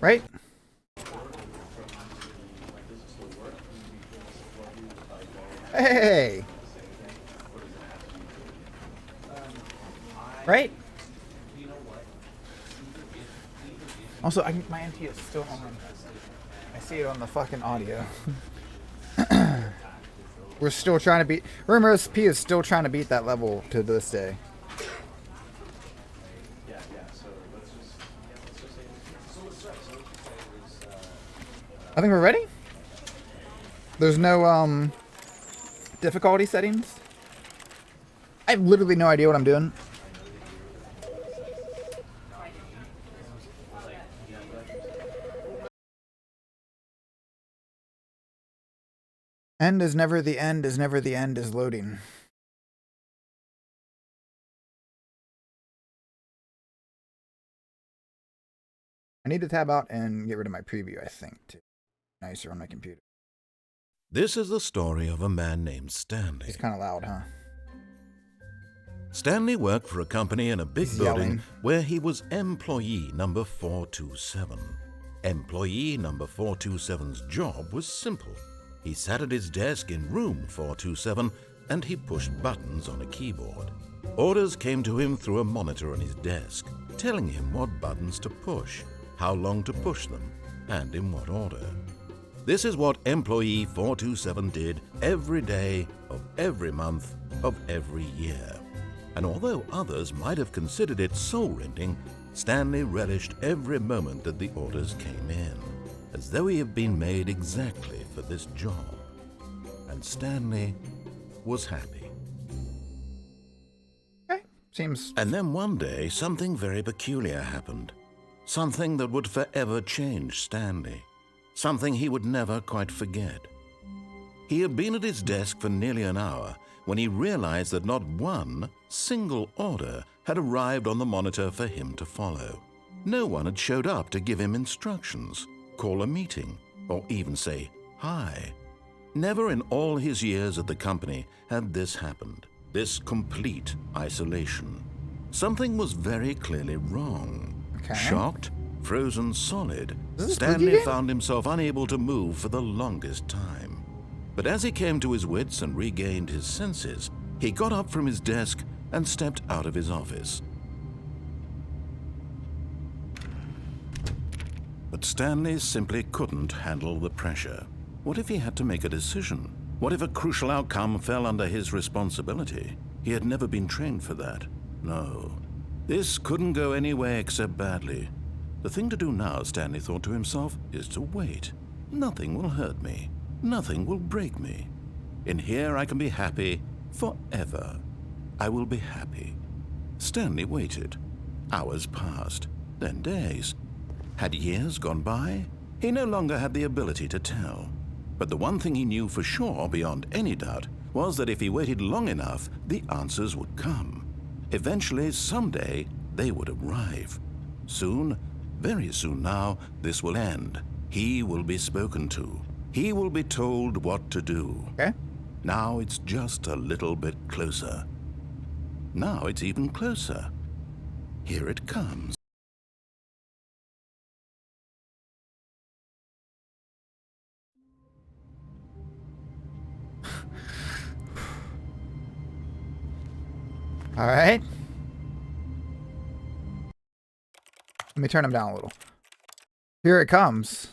Right? Hey! Right? Also, my NT is still on. I see it on the fucking audio. We're still trying to beat... Rumors P is still trying to beat that level to this day. I think we're ready. There's no difficulty settings. I have literally no idea what I'm doing. End is never the end is never the end is loading. I need to tab out and get rid of my preview, I think, to be nicer on my computer. This is the story of a man named Stanley. It's kind of loud, huh? Stanley worked for a company in a big building where he was employee number 427. Employee number 427's job was simple. He sat at his desk in room 427 and he pushed buttons on a keyboard. Orders came to him through a monitor on his desk, telling him what buttons to push, how long to push them, and in what order. This is what employee 427 did every day of every month of every year. And although others might have considered it soul-rending, Stanley relished every moment that the orders came in, as though he had been made exactly for this job. And Stanley was happy. Okay, seems... And then one day, something very peculiar happened. Something that would forever change Stanley. Something he would never quite forget. He had been at his desk for nearly an hour when he realized that not one single order had arrived on the monitor for him to follow. No one had showed up to give him instructions, call a meeting, or even say hi. Never in all his years at the company had this happened, this complete isolation. Something was very clearly wrong. Okay. Shocked, frozen solid, Stanley found himself unable to move for the longest time. But as he came to his wits and regained his senses, he got up from his desk and stepped out of his office. But Stanley simply couldn't handle the pressure. What if he had to make a decision? What if a crucial outcome fell under his responsibility? He had never been trained for that. No. This couldn't go any way except badly. The thing to do now, Stanley thought to himself, is to wait. Nothing will hurt me. Nothing will break me. In here I can be happy forever. I will be happy. Stanley waited. Hours passed, then days. Had years gone by? He no longer had the ability to tell. But the one thing he knew for sure, beyond any doubt, was that if he waited long enough, the answers would come. Eventually, someday, they would arrive. Soon, very soon now, this will end. He will be spoken to. He will be told what to do. Okay. Now it's just a little bit closer. Now it's even closer. Here it comes. All right. Let me turn him down a little. Here it comes.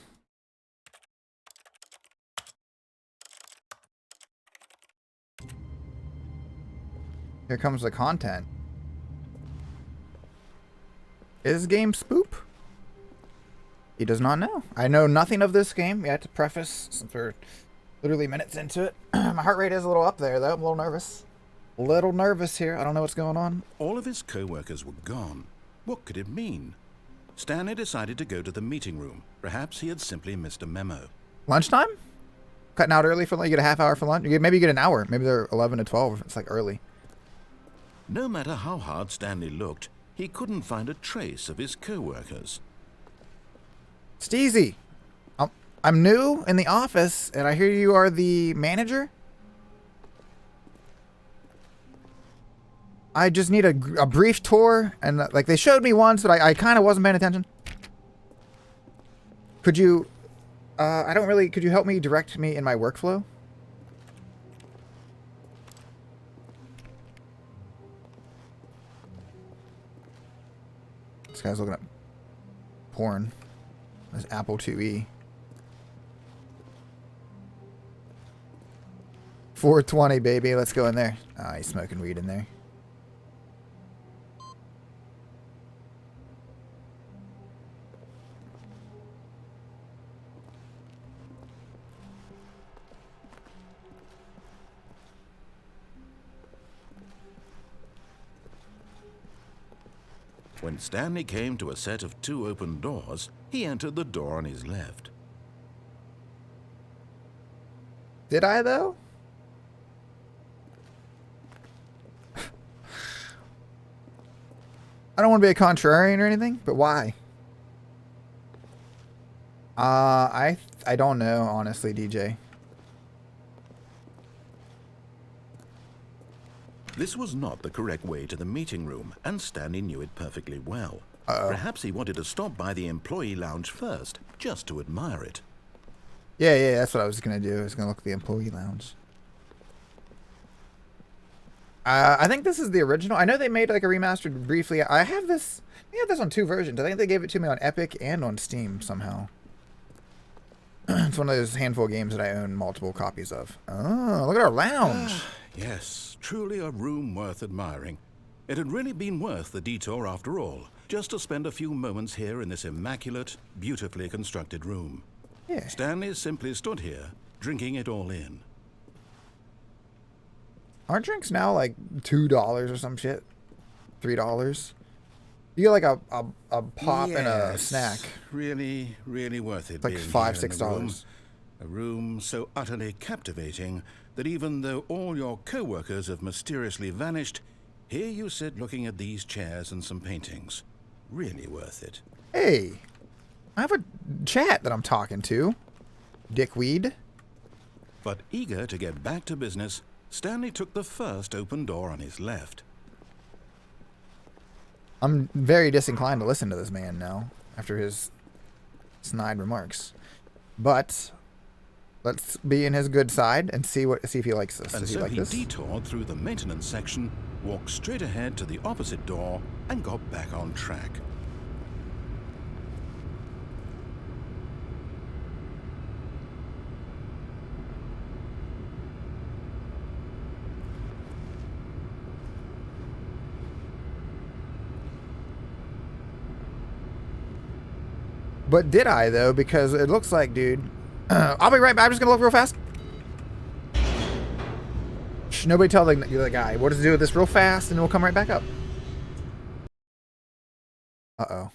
Here comes the content. Is game spoop? He does not know. I know nothing of this game. We had to preface since we're literally minutes into it. My heart rate is a little up there, though. I'm a little nervous. A little nervous here. I don't know what's going on. All of his co-workers were gone. What could it mean? Stanley decided to go to the meeting room. Perhaps he had simply missed a memo. Lunchtime? Cutting out early for lunch? You get a half hour for lunch? Maybe you get an hour. Maybe they're 11 to 12. It's like early. No matter how hard Stanley looked, he couldn't find a trace of his co-workers. Steezy, I'm new in the office, and I hear you are the manager? I just need a brief tour, and like they showed me once, but I kind of wasn't paying attention. Could you, I don't really, could you help me direct me in my workflow? This guy's looking at porn. This Apple IIe. 420, baby. Let's go in there. Ah, he's smoking weed in there. When Stanley came to a set of 2 open doors, he entered the door on his left. Did I, though? I don't want to be a contrarian or anything, but why? I don't know, honestly, DJ. This was not the correct way to the meeting room, and Stanley knew it perfectly well. Uh-oh. Perhaps he wanted to stop by the employee lounge first, just to admire it. Yeah, that's what I was going to do. I was going to look at the employee lounge. I think this is the original. I know they made like a remastered briefly. I have this on 2 versions. I think they gave it to me on Epic and on Steam somehow. It's one of those handful of games that I own multiple copies of. Oh, look at our lounge. Yes, truly a room worth admiring. It had really been worth the detour after all, just to spend a few moments here in this immaculate, beautifully constructed room. Yeah. Stanley simply stood here, drinking it all in. Aren't drinks now like $2 or some shit? $3? You get like a pop and a snack. Really, really worth it. It's like being $5, here in the room. $6. A room so utterly captivating that even though all your co-workers have mysteriously vanished, here you sit looking at these chairs and some paintings. Really worth it. Hey, I have a chat that I'm talking to. Dickweed. But eager to get back to business, Stanley took the first open door on his left. I'm very disinclined to listen to this man now, after his snide remarks. But let's be in his good side and see if he likes this. And Does he so like he this? detoured through the maintenance section, walked straight ahead to the opposite door, and got back on track. But did I, though? Because it looks like, dude... I'll be right back. I'm just going to look real fast. Shh, nobody tell the guy what to do with this real fast, and we'll come right back up. Uh-oh.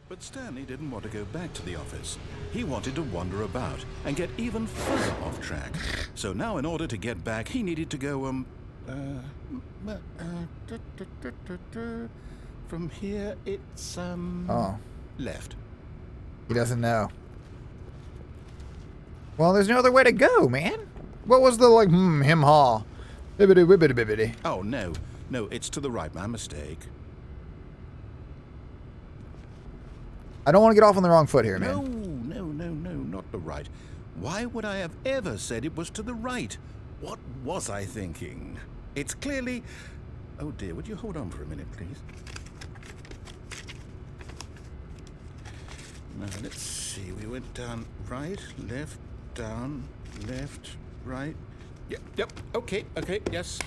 But Stanley didn't want to go back to the office. He wanted to wander about and get even further off track. So now in order to get back, he needed to go, from here, it's, Oh. left. He doesn't know. Well, there's no other way to go, man. What was the, like, him-haw? Bibbidi-wibbidi-bibbidi. Oh, no, it's to the right, my mistake. I don't want to get off on the wrong foot here, man. No, not the right. Why would I have ever said it was to the right? What was I thinking? It's clearly... Oh dear, would you hold on for a minute, please? Now, let's see. We went down right, left, down, left, right. Yep, okay, yes.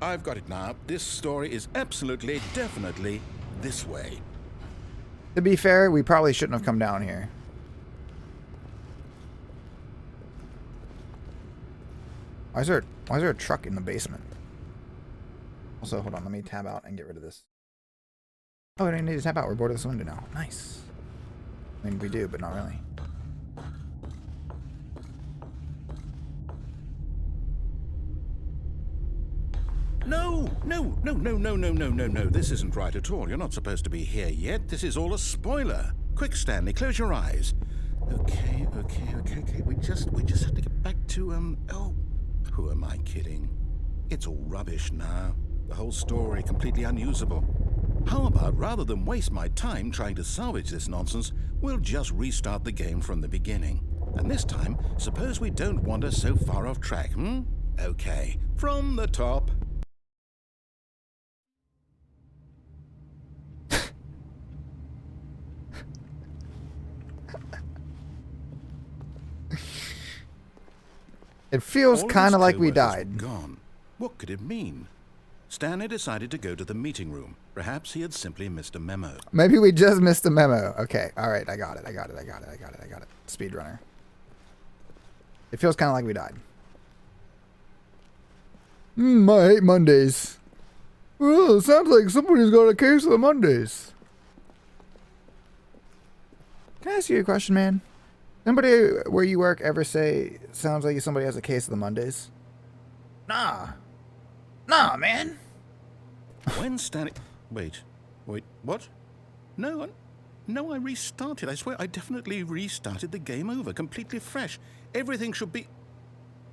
I've got it now. This story is absolutely, definitely this way. To be fair, we probably shouldn't have come down here. Why is there a truck in the basement? Also, hold on, let me tab out and get rid of this. Oh, we don't need to tab out. We're bored of this window now. Nice. I mean, we do, but not really. No. This isn't right at all. You're not supposed to be here yet. This is all a spoiler. Quick, Stanley, close your eyes. Okay. We just have to get back to, oh, who am I kidding? It's all rubbish now. The whole story completely unusable. How about, rather than waste my time trying to salvage this nonsense, we'll just restart the game from the beginning. And this time, suppose we don't wander so far off track, hmm? Okay, from the top. It feels All of kind his of like we co-workers died. were gone. What could it mean? Stanley decided to go to the meeting room. Perhaps he had simply missed a memo. Maybe we just missed a memo. Okay, all right, I got it. Speedrunner. It feels kind of like we died. I hate Mondays. Well, it sounds like somebody's got a case of the Mondays. Can I ask you a question, man? Anybody where you work ever say, sounds like somebody has a case of the Mondays? Nah, man. When Stanley... Wait, what? No, I restarted. I swear, I definitely restarted the game over, completely fresh. Everything should be...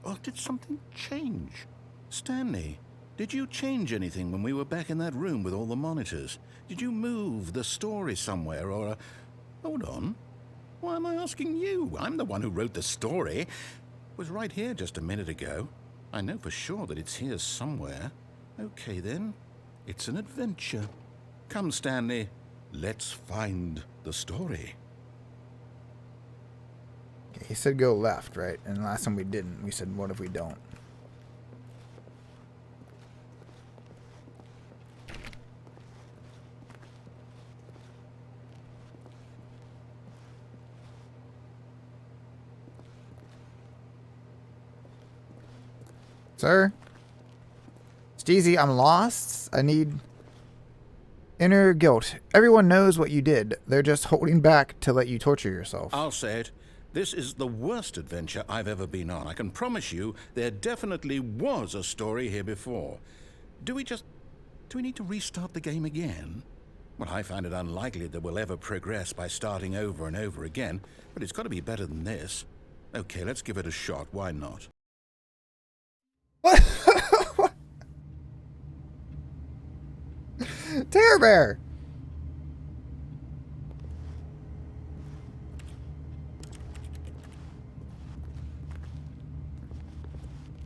Or did something change? Stanley, did you change anything when we were back in that room with all the monitors? Did you move the story somewhere, or... Hold on. Why am I asking you? I'm the one who wrote the story. It was right here just a minute ago. I know for sure that it's here somewhere. Okay, then. It's an adventure. Come, Stanley. Let's find the story. Okay, he said go left, right? And last time we didn't. We said, what if we don't? Sir? Steezy, I'm lost. I need inner guilt. Everyone knows what you did. They're just holding back to let you torture yourself. I'll say it. This is the worst adventure I've ever been on. I can promise you there definitely was a story here before. Do we need to restart the game again? Well, I find it unlikely that we'll ever progress by starting over and over again, but it's got to be better than this. Okay, let's give it a shot. Why not? What? Terror Bear!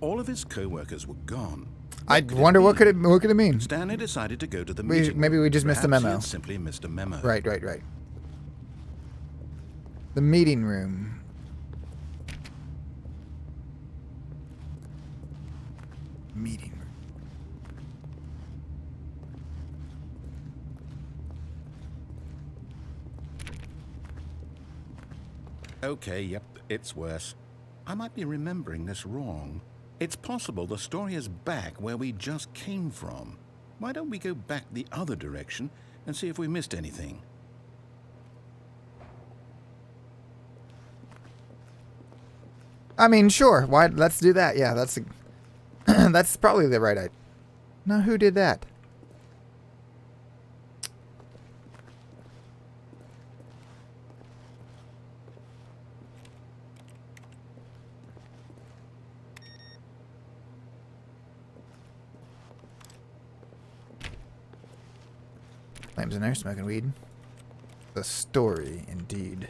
All of his co-workers were gone. I wonder what could it mean? Stanley decided to go to the meeting. Maybe we just missed a Perhaps memo. he had simply missed a memo. Right. The meeting room. Meeting room. Okay, yep, it's worse. I might be remembering this wrong. It's possible the story is back where we just came from. Why don't we go back the other direction and see if we missed anything? I mean, sure. Why? Let's do that. Yeah, that's that's probably the right idea. Now, who did that? Flames in there, smoking weed. The story, indeed.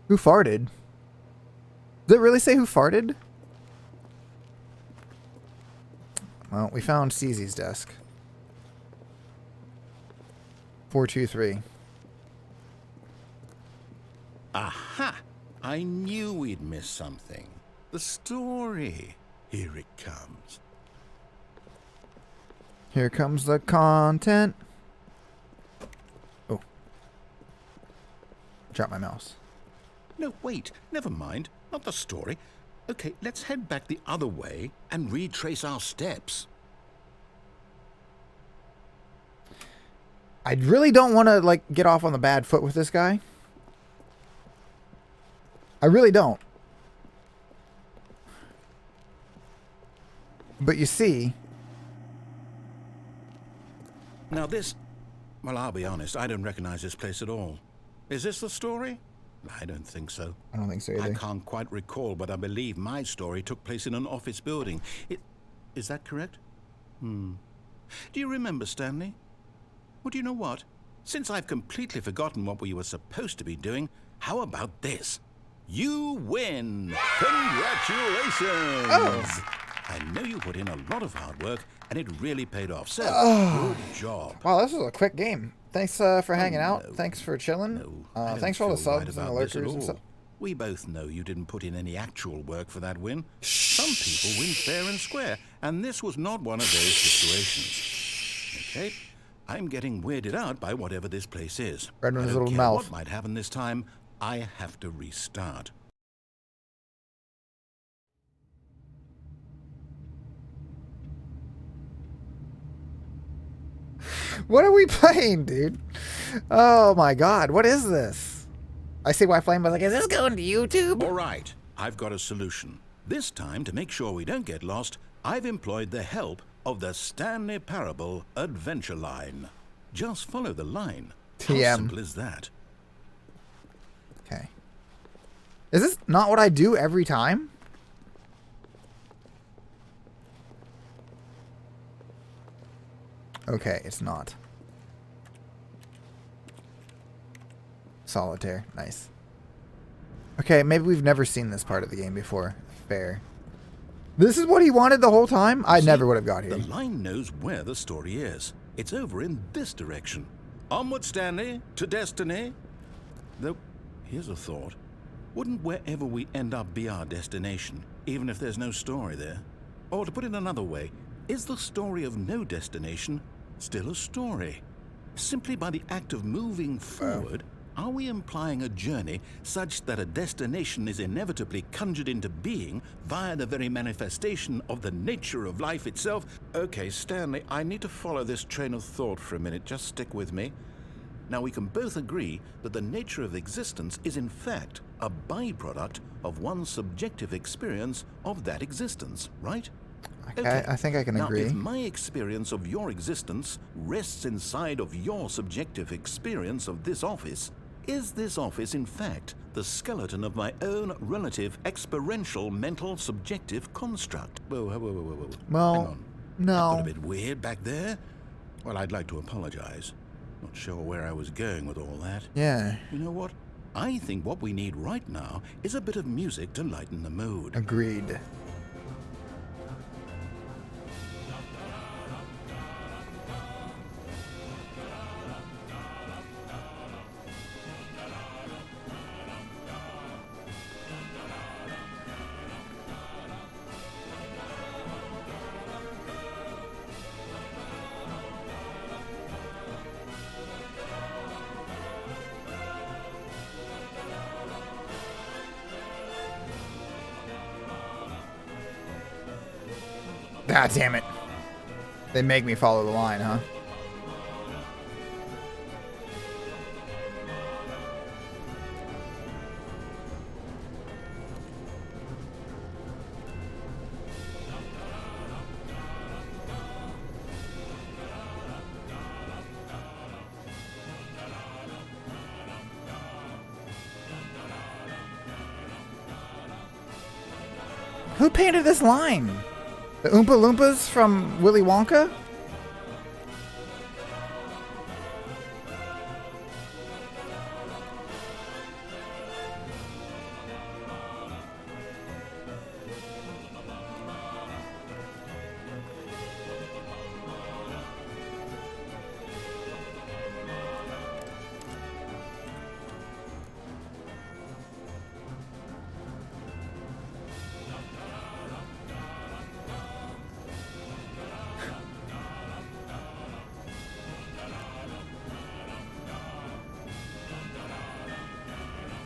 Who farted? Did it really say who farted? Well, we found Cece's desk. 423. Aha! I knew we'd miss something. The story. Here it comes. Here comes the content. Oh. Drop my mouse. No, wait. Never mind. Not the story. Okay, let's head back the other way and retrace our steps. I really don't want to, like, get off on the bad foot with this guy. I really don't. But you see... Now this... Well, I'll be honest. I don't recognize this place at all. Is this the story? I don't think so. I don't think so I either. can't quite recall, but I believe my story took place in an office building. Is that correct? Do you remember, Stanley? Well, do you know what? Since I've completely forgotten what we were supposed to be doing, how about this? You win! Congratulations! Oh. I know you put in a lot of hard work, and it really paid off. So, good job. Wow, this was a quick game. Thanks for hanging out. No. Thanks for chilling. No, I don't thanks for all the feel right subs and the about this at lurkers and all. stuff. We both know you didn't put in any actual work for that win. Some people win fair and square, and this was not one of those situations. Okay? I'm getting weirded out by whatever this place is. Right in I his don't little care mouth. what might happen this time. I have to restart. What are we playing, dude? Oh my god, what is this? I see why Flame was like, is this going to YouTube? All right, I've got a solution. This time, to make sure we don't get lost, I've employed the help of the Stanley Parable adventure line. Just follow the line. How TM. simple is that? Okay. Is this not what I do every time? Okay, it's not. Solitaire. Nice. Okay, maybe we've never seen this part of the game before. Fair. This is what he wanted the whole time? I never would have got here. The line knows where the story is. It's over in this direction. Onward, Stanley, to destiny. Though, here's a thought. Wouldn't wherever we end up be our destination, even if there's no story there? Or to put it another way, is the story of no destination still a story? Simply by the act of moving forward, are we implying a journey such that a destination is inevitably conjured into being via the very manifestation of the nature of life itself? Okay, Stanley, I need to follow this train of thought for a minute. Just stick with me. Now, we can both agree that the nature of existence is in fact a byproduct of one's subjective experience of that existence, right? Okay, I think I can agree. Now, if my experience of your existence rests inside of your subjective experience of this office, is this office in fact the skeleton of my own relative experiential mental subjective construct? Whoa. Well, Hang on. no. That got a bit weird back there. Well, I'd like to apologize. Not sure where I was going with all that. Yeah, You know what? I think what we need right now is a bit of music to lighten the mood. agreed. God damn it. They make me follow the line, huh? Who painted this line? The Oompa Loompas from Willy Wonka?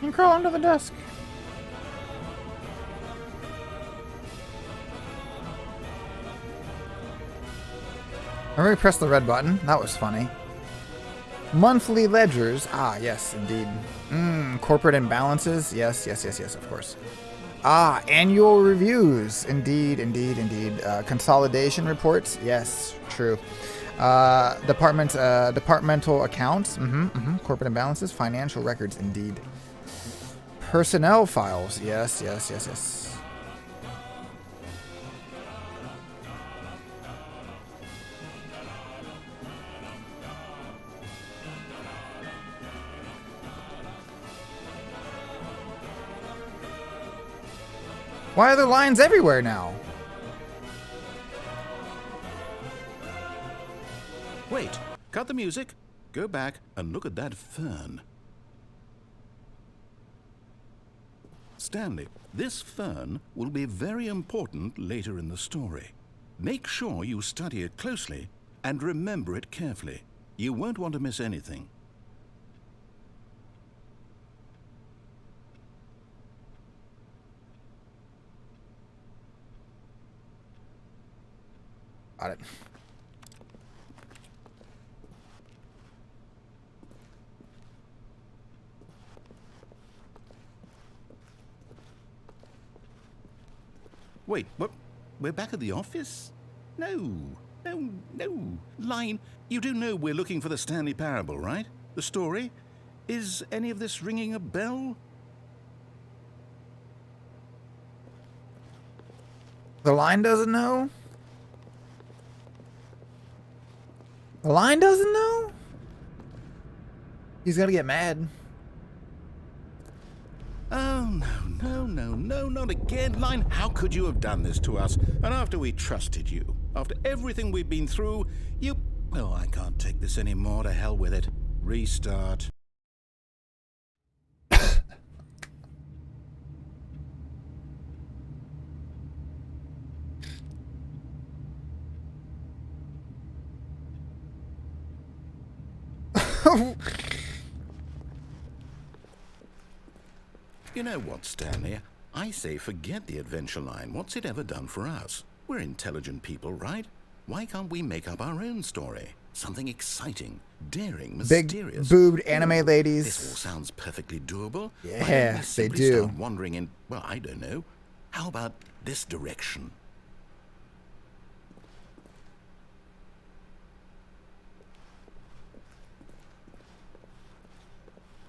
You can crawl under the desk. I already pressed the red button. That was funny. Monthly ledgers. Ah, yes, indeed. Corporate imbalances. Yes, of course. Ah, annual reviews. Indeed. Consolidation reports. Yes, true. Departmental accounts. Corporate imbalances. Financial records. Indeed. Personnel files. Yes, yes, yes, yes. Why are there lines everywhere now? Wait, cut the music, go back and look at that fern. Stanley, this fern will be very important later in the story. Make sure you study it closely and remember it carefully. You won't want to miss anything. Got it. Wait, what? We're back at the office? No. Line, you do know we're looking for the Stanley Parable, right? The story? Is any of this ringing a bell? The line doesn't know? The line doesn't know? He's gonna get mad. Oh, no, not again. Line, how could you have done this to us? And after we trusted you, after everything we've been through, you... Oh, I can't take this anymore. To hell with it. Restart. You know what, Stanley? I say forget the adventure line. What's it ever done for us? We're intelligent people, right? Why can't we make up our own story? Something exciting, daring, mysterious. Big boobed anime ladies. This all sounds perfectly doable. Yeah, they do. Start wandering in, well, I don't know. How about this direction?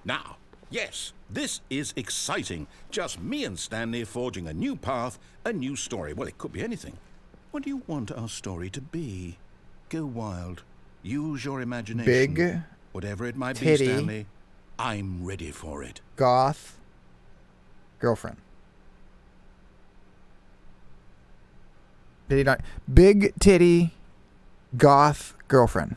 Now, yes, this is exciting. Just me and Stanley forging a new path, a new story. Well, it could be anything. What do you want our story to be? Go wild. Use your imagination. Big whatever it might titty, be, Stanley. I'm ready for it. Goth girlfriend. Did he not? Big titty goth girlfriend.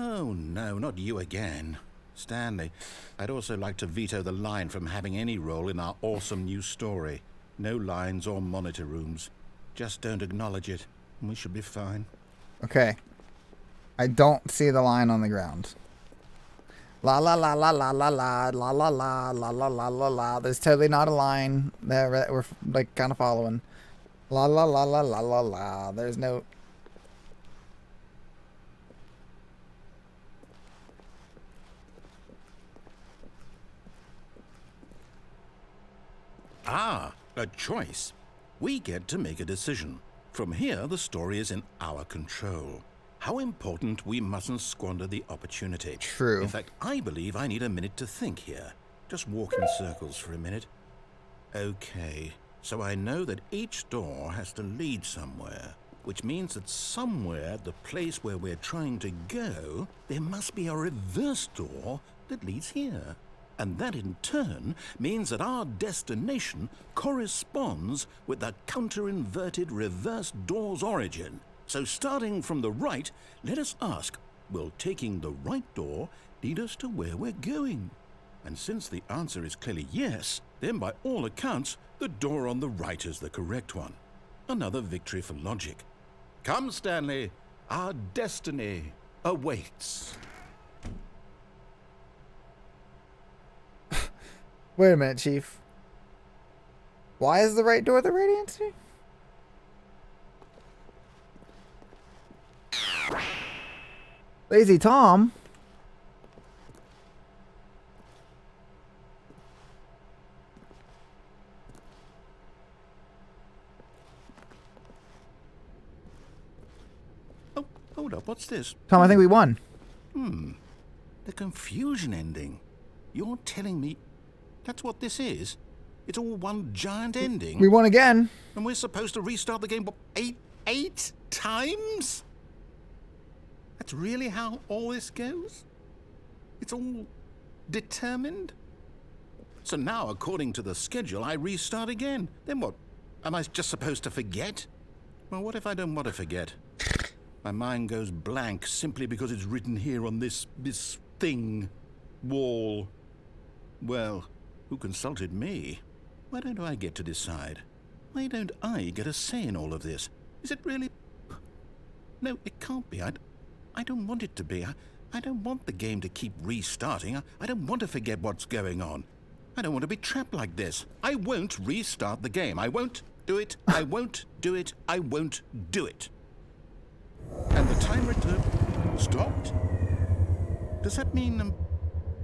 Oh, no, not you again. Stanley, I'd also like to veto the line from having any role in our awesome new story. No lines or monitor rooms. Just don't acknowledge it, and we should be fine. Okay. I don't see the line on the ground. La la la la la la la la la la la la la la la. There's totally not a line that we're like kind of following. La la la la la la la. There's no. Ah, a choice. We get to make a decision. From here, the story is in our control. How important we mustn't squander the opportunity. True. In fact, I believe I need a minute to think here. Just walk in circles for a minute. Okay, so I know that each door has to lead somewhere, which means that somewhere, the place where we're trying to go, there must be a reverse door that leads here. And that in turn means that our destination corresponds with the counter-inverted reverse door's origin. So starting from the right, let us ask, will taking the right door lead us to where we're going? And since the answer is clearly yes, then by all accounts, the door on the right is the correct one. Another victory for logic. Come, Stanley, our destiny awaits. Wait a minute, Chief. Why is the right door the right answer? Lazy Tom? Oh, hold up, what's this? Tom, I think we won. The confusion ending. You're telling me that's what this is? It's all one giant ending? We won again. And we're supposed to restart the game, what, eight times? That's really how all this goes? It's all determined? So now, according to the schedule, I restart again. Then what? Am I just supposed to forget? Well, what if I don't want to forget? My mind goes blank simply because it's written here on this thing, wall. Well, who consulted me? Why don't I get to decide? Why don't I get a say in all of this? Is it really? No, it can't be. I don't want it to be. I don't want the game to keep restarting. I don't want to forget what's going on. I don't want to be trapped like this. I won't restart the game. I won't do it. I won't do it. I won't do it. And the timer stopped? Does that mean,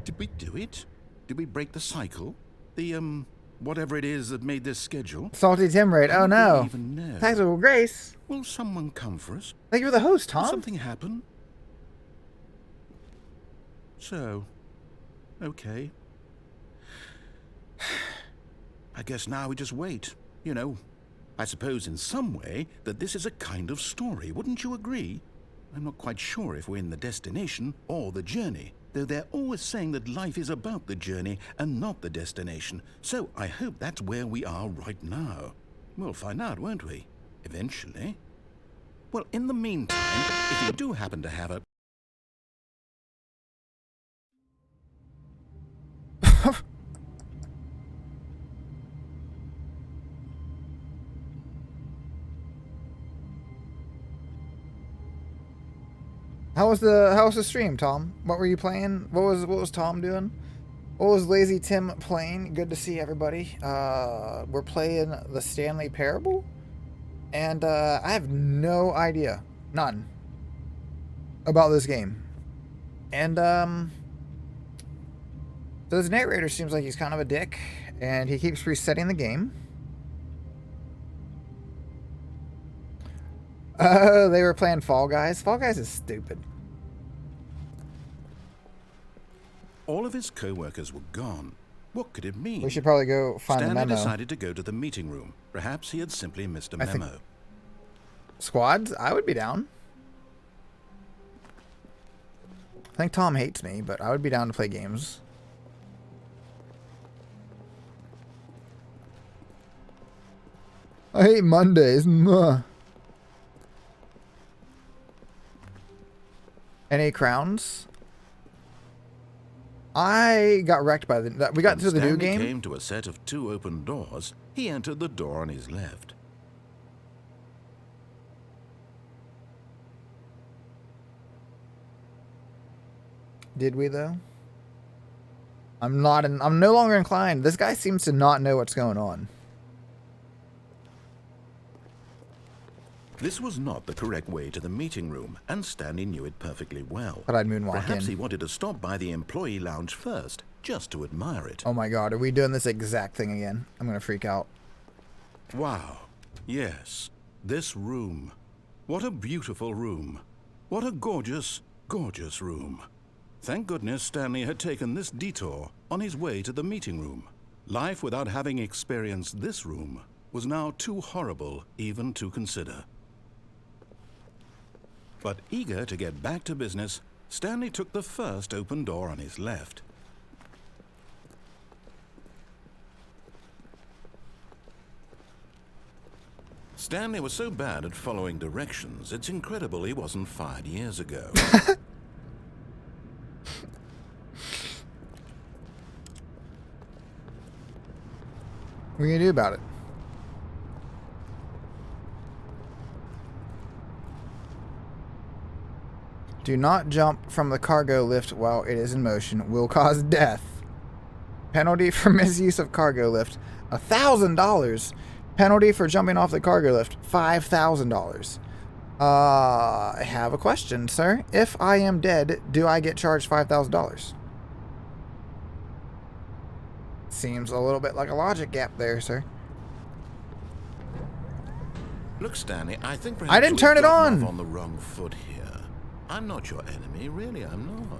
did we do it? Did we break the cycle? The, whatever it is that made this schedule? Salty Tim raid. Oh no. Even know. Tactical Grace. Will someone come for us? Thank you for the host, Will Tom. something happen? So, okay. I guess now we just wait. You know, I suppose in some way that this is a kind of story. Wouldn't you agree? I'm not quite sure if we're in the destination or the journey, though they're always saying that life is about the journey and not the destination. So I hope that's where we are right now. We'll find out, won't we? Eventually. Well, in the meantime, if you do happen to have a... How was the stream, Tom? What were you playing? What was Tom doing? What was Lazy Tim playing? Good to see everybody. We're playing the Stanley Parable, and I have no idea, none, about this game. And so this narrator seems like he's kind of a dick, and he keeps resetting the game. Oh, they were playing Fall Guys. Fall Guys is stupid. All of his co-workers were gone. What could it mean? We should probably go find the Stanley memo. decided to go to the meeting room. Perhaps he had simply missed a memo. Squads? I would be down. I think Tom hates me, but I would be down to play games. I hate Mondays. Mwah. Any crowns? I got wrecked by the... We got to the new game? Stanley came to a set of 2 open doors. He entered the door on his left. Did we, though? I'm no longer inclined. This guy seems to not know what's going on. This was not the correct way to the meeting room, and Stanley knew it perfectly well. But I'd moonwalk Perhaps in. he wanted to stop by the employee lounge first, just to admire it. Oh my god, are we doing this exact thing again? I'm gonna freak out. Wow. Yes. This room. What a beautiful room. What a gorgeous, gorgeous room. Thank goodness Stanley had taken this detour on his way to the meeting room. Life without having experienced this room was now too horrible even to consider. But eager to get back to business, Stanley took the first open door on his left. Stanley was so bad at following directions, it's incredible he wasn't fired years ago. What are you gonna do about it? Do not jump from the cargo lift while it is in motion. Will cause death. Penalty for misuse of cargo lift, $1,000. Penalty for jumping off the cargo lift, $5,000. I have a question, sir. If I am dead, do I get charged $5,000? Seems a little bit like a logic gap there, sir. Look, Stanley, I think perhaps I didn't turn it on. on the wrong foot here. I'm not your enemy, really, I'm not.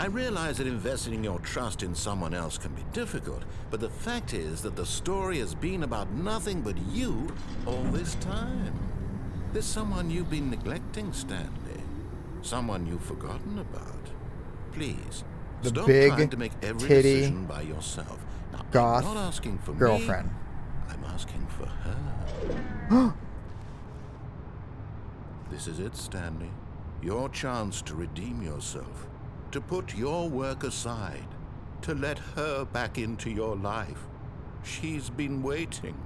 I realize that investing your trust in someone else can be difficult, but the fact is that the story has been about nothing but you all this time. There's someone you've been neglecting, Stanley. Someone you've forgotten about. Please, stop trying to make every decision by yourself. Now, goth I'm not asking for girlfriend. me, I'm asking for her. This is it, Stanley. Your chance to redeem yourself. To put your work aside. To let her back into your life. She's been waiting.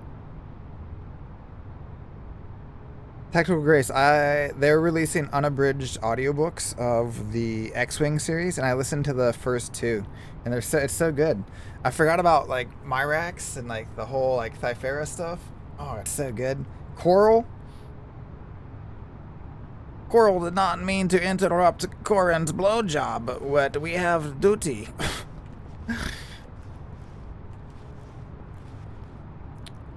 Tactical Grace, they're releasing unabridged audiobooks of the X-Wing series, and I listened to the first two, and it's so good. I forgot about like Myrax and like the whole like Thyphera stuff. Oh, it's so good. Coral did not mean to interrupt Corin's blowjob, but we have duty.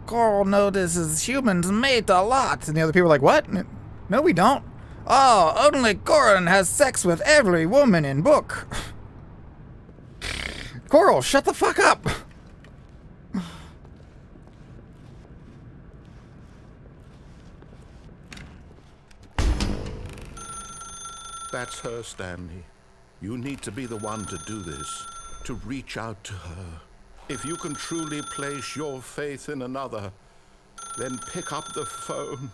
Coral notices humans mate a lot. And the other people are like, what? No, we don't. Oh, only Corin has sex with every woman in book. Coral, shut the fuck up. That's her, Stanley. You need to be the one to do this, to reach out to her. If you can truly place your faith in another, then pick up the phone.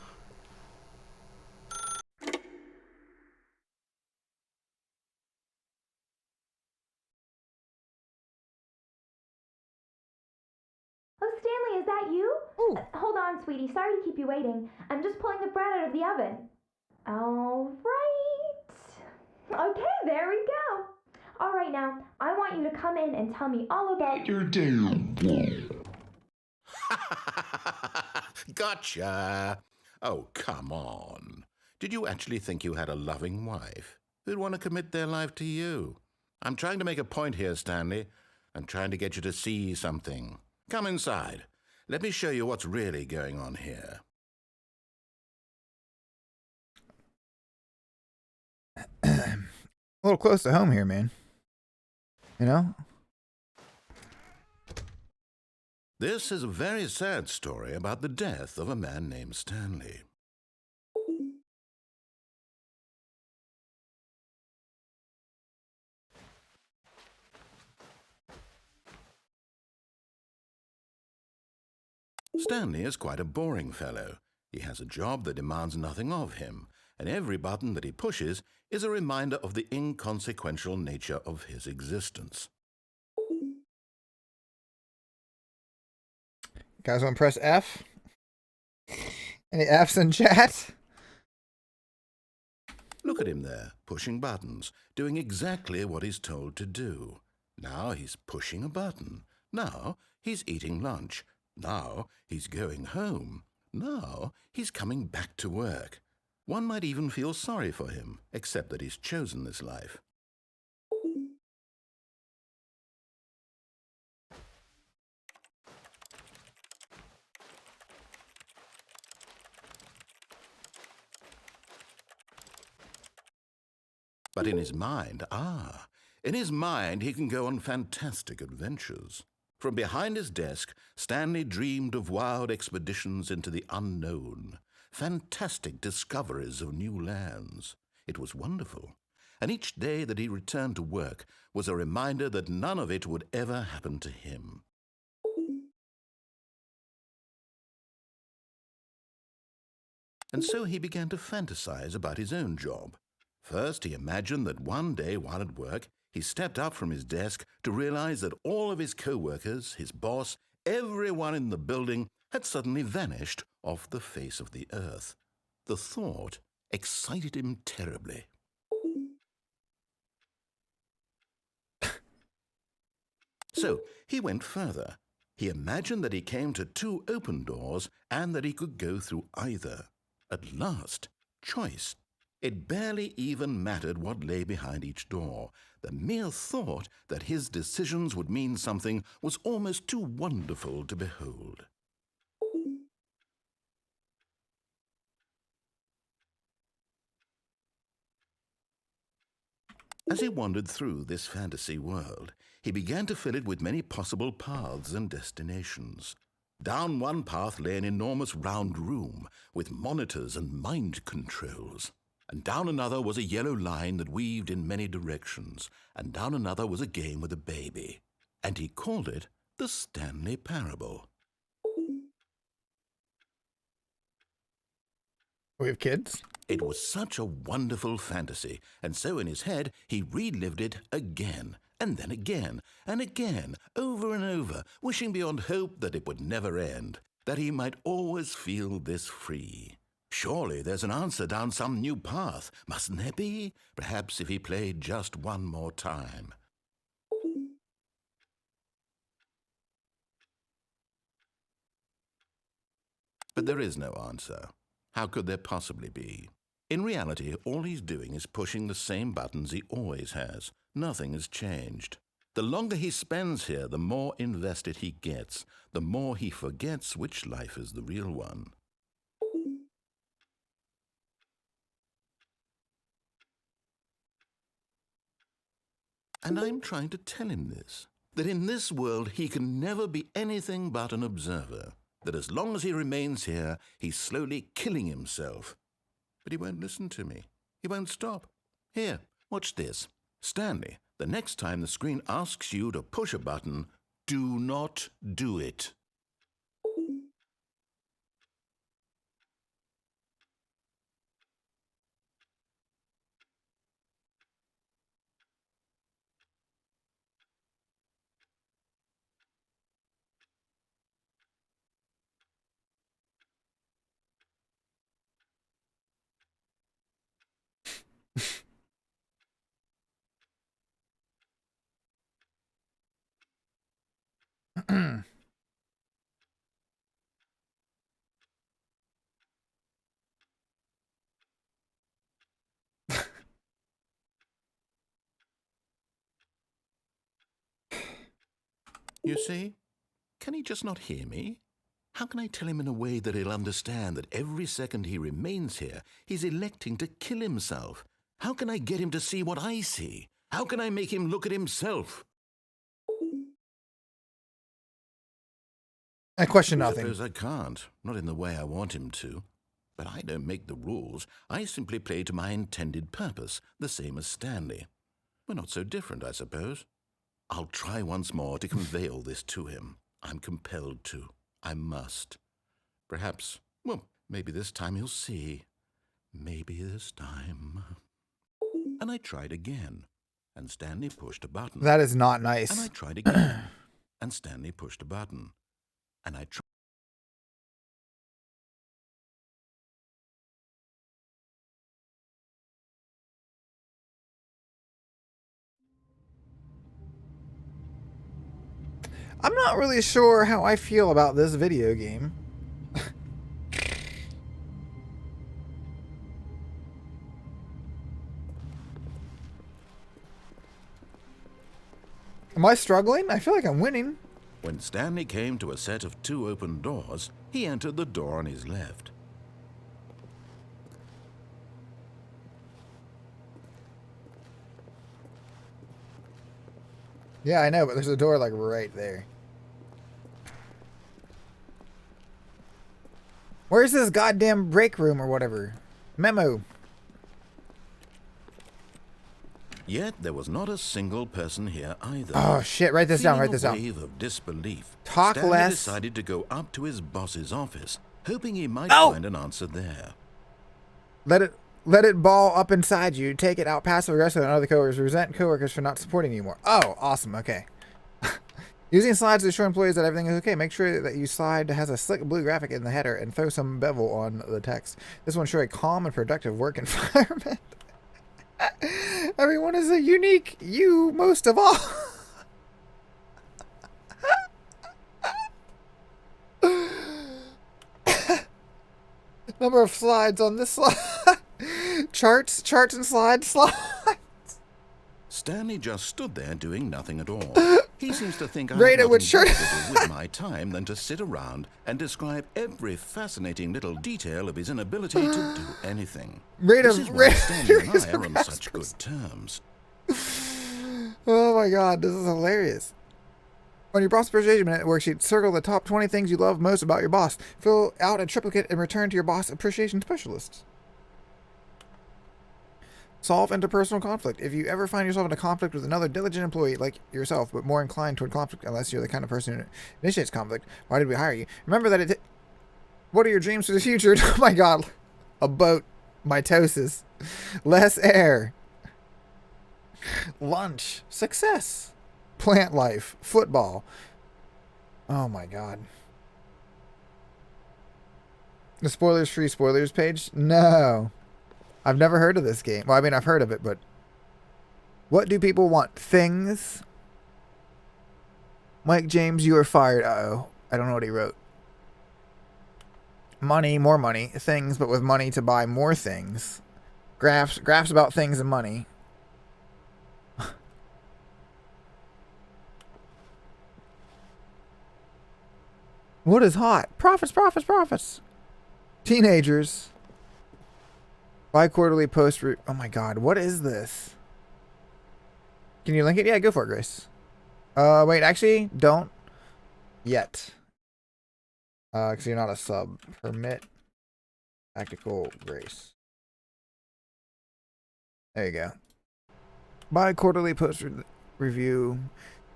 Oh, Stanley, is that you? Hold on, sweetie. Sorry to keep you waiting. I'm just pulling the bread out of the oven. All right. Okay, there we go. All right, now, I want you to come in and tell me all about your day. Gotcha. Oh, come on. Did you actually think you had a loving wife who'd want to commit their life to you? I'm trying to make a point here, Stanley. I'm trying to get you to see something. Come inside. Let me show you what's really going on here. A little close to home here, man. You know? This is a very sad story about the death of a man named Stanley. Stanley is quite a boring fellow. He has a job that demands nothing of him, and every button that he pushes is a reminder of the inconsequential nature of his existence. Guys want to press F? Any Fs in chat? Look at him there, pushing buttons, doing exactly what he's told to do. Now he's pushing a button. Now he's eating lunch. Now he's going home. Now he's coming back to work. One might even feel sorry for him, except that he's chosen this life. But in his mind, he can go on fantastic adventures. From behind his desk, Stanley dreamed of wild expeditions into the unknown, fantastic discoveries of new lands. It was wonderful, and each day that he returned to work was a reminder that none of it would ever happen to him. And so he began to fantasize about his own job. First, he imagined that one day while at work, he stepped up from his desk to realize that all of his co-workers, his boss, everyone in the building had suddenly vanished off the face of the earth. The thought excited him terribly. So he went further. He imagined that he came to 2 open doors and that he could go through either. At last, choice. It barely even mattered what lay behind each door. The mere thought that his decisions would mean something was almost too wonderful to behold. As he wandered through this fantasy world, he began to fill it with many possible paths and destinations. Down one path lay an enormous round room with monitors and mind controls. And down another was a yellow line that weaved in many directions. And down another was a game with a baby. And he called it the Stanley Parable. We have kids? It was such a wonderful fantasy, and so in his head he relived it again, and then again, and again, over and over, wishing beyond hope that it would never end, that he might always feel this free. Surely there's an answer down some new path, mustn't there be? Perhaps if he played just one more time. But there is no answer. How could there possibly be? In reality, all he's doing is pushing the same buttons he always has. Nothing has changed. The longer he spends here, the more invested he gets, the more he forgets which life is the real one. And I'm trying to tell him this, that in this world he can never be anything but an observer, that as long as he remains here, he's slowly killing himself. But he won't listen to me. He won't stop. Here, watch this. Stanley, the next time the screen asks you to push a button, do not do it. You see? Can he just not hear me? How can I tell him in a way that he'll understand that every second he remains here, he's electing to kill himself? How can I get him to see what I see? How can I make him look at himself? I question nothing. I suppose I can't, not in the way I want him to. But I don't make the rules. I simply play to my intended purpose, the same as Stanley. We're not so different, I suppose. I'll try once more to convey all this to him. I'm compelled to. I must. Perhaps, well, maybe this time he'll see. Maybe this time. And I tried again, and Stanley pushed a button. That is not nice. And I tried again, and Stanley pushed a button. And I tried. I'm not really sure how I feel about this video game. Am I struggling? I feel like I'm winning. When Stanley came to a set of 2 open doors, he entered the door on his left. Yeah, I know, but there's a door like right there. Where's this goddamn break room or whatever? Memo. Yet there was not a single person here either. Oh shit, write this down, write this down. Feeling a wave of disbelief, Talk Stanley less. decided to go up to his boss's office, hoping he might Oh! find an answer there. Let it ball up inside you. Take it out passive aggressive on other coworkers. Resent coworkers for not supporting you more. Oh, awesome. Okay. Using slides to show employees that everything is okay. Make sure that your slide has a slick blue graphic in the header and throw some bevel on the text. This will ensure a calm and productive work environment. Everyone is a unique you most of all. Number of slides on this slide. Charts and slides. Stanley just stood there doing nothing at all. He seems to think I Rate it have with nothing better to do with my time than to sit around and describe every fascinating little detail of his inability to do anything. This is why Stanley and I are on such good terms. Oh my god, this is hilarious. On your boss appreciation minute worksheet, circle the top 20 things you love most about your boss. Fill out a triplicate and return to your boss appreciation specialist. Solve interpersonal conflict. If you ever find yourself in a conflict with another diligent employee like yourself, but more inclined toward conflict unless you're the kind of person who initiates conflict, why did we hire you? Remember that what are your dreams for the future? Oh my god. A boat. Mitosis. Less air. Lunch. Success. Plant life. Football. Oh my god. The spoilers-free spoilers page? No. I've never heard of this game. Well, I mean, I've heard of it, but... What do people want? Things? Mike James, you are fired. Uh-oh. I don't know what he wrote. Money, more money. Things, but with money to buy more things. Graphs about things and money. What is hot? Profits, profits, profits. Teenagers. Bi-quarterly post... Oh my god, what is this? Can you link it? Yeah, go for it, Grace. Wait, actually, don't. Yet. Because you're not a sub. Permit. Tactical Grace. There you go. Bi-quarterly post review.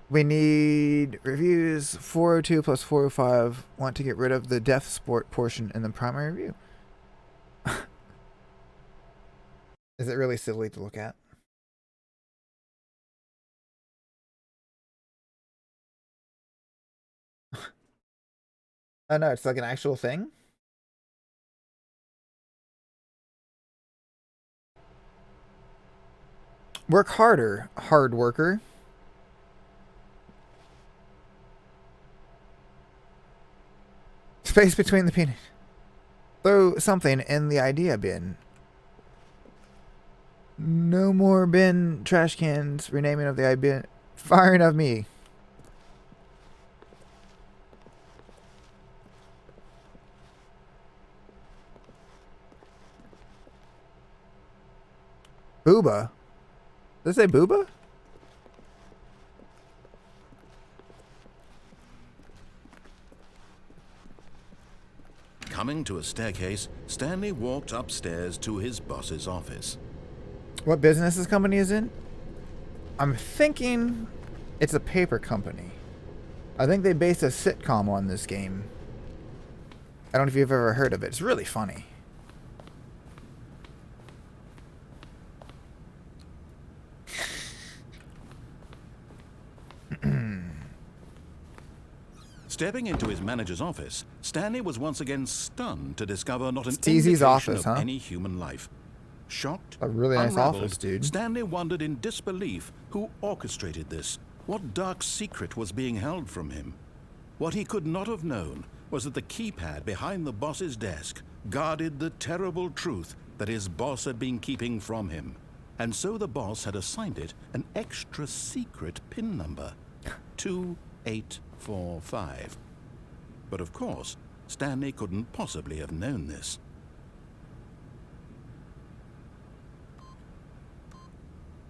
We need reviews 402 plus 405. Want to get rid of the death sport portion in the primary review. Is it really silly to look at? Oh no, it's like an actual thing? Work harder, hard worker. Space between the penis. Throw something in the idea bin. No more bin trash cans. Renaming of the I bin. Firing of me. Booba. Does it say Booba? Coming to a staircase, Stanley walked upstairs to his boss's office. What business this company is in? I'm thinking it's a paper company. I think they based a sitcom on this game. I don't know if you've ever heard of it. It's really funny. Stepping into his manager's office, Stanley was once again stunned to discover not an Steezy's indication office, of huh? any human life. Shocked, A really nice unraveled, office, dude. Stanley wondered in disbelief who orchestrated this. What dark secret was being held from him? What he could not have known was that the keypad behind the boss's desk guarded the terrible truth that his boss had been keeping from him. And so the boss had assigned it an extra secret PIN number, 2845. But of course, Stanley couldn't possibly have known this.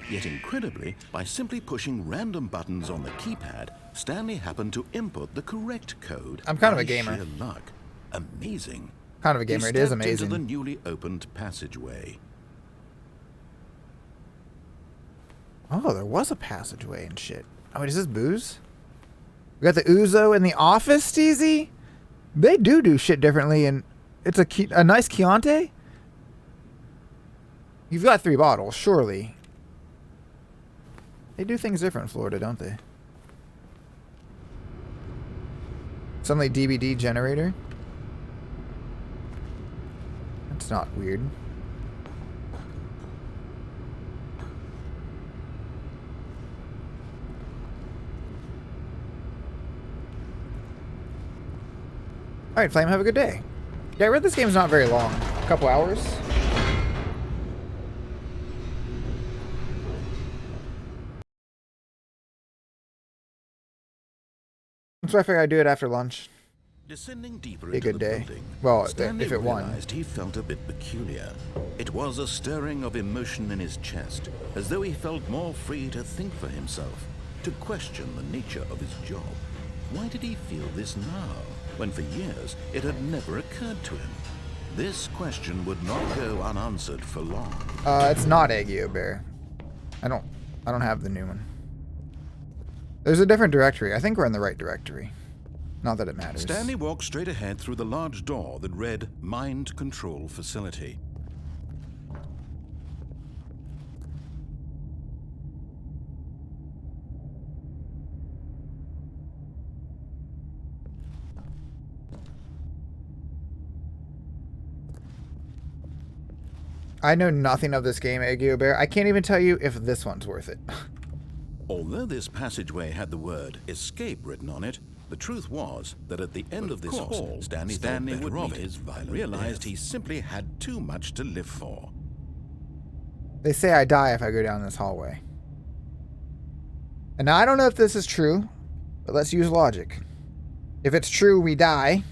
Yet incredibly, by simply pushing random buttons on the keypad, Stanley happened to input the correct code. I'm kind of by a gamer. Sheer luck. Amazing. Kind of a gamer. It is amazing. Into the newly opened passageway. Oh, there was a passageway and shit. Oh, wait, is this booze? We got the Uzo in the office, Steezy? They do shit differently, and it's a nice Chianti? You've got 3 bottles, surely. They do things different in Florida, don't they? Suddenly DVD generator. That's not weird. Alright, Flame, have a good day. Yeah, I read this game's not very long. A couple hours. So I figured I'd do it after lunch. Descending deeper Be a into good the day. building, Well, Stanley if it won. realized he felt a bit peculiar. It was a stirring of emotion in his chest, as though he felt more free to think for himself, to question the nature of his job. Why did he feel this now, when for years it had never occurred to him? This question would not go unanswered for long. It's not Aegyo Bear. I don't have the new one. There's a different directory. I think we're in the right directory. Not that it matters. Stanley walked straight ahead through the large door that read Mind Control Facility. I know nothing of this game, Aegyo Bear. I can't even tell you if this one's worth it. Although this passageway had the word escape written on it, the truth was that at the end of this hall, Stanley would meet his violent realized he simply had too much to live for. They say I die if I go down this hallway. And now I don't know if this is true, but let's use logic. If it's true, we die.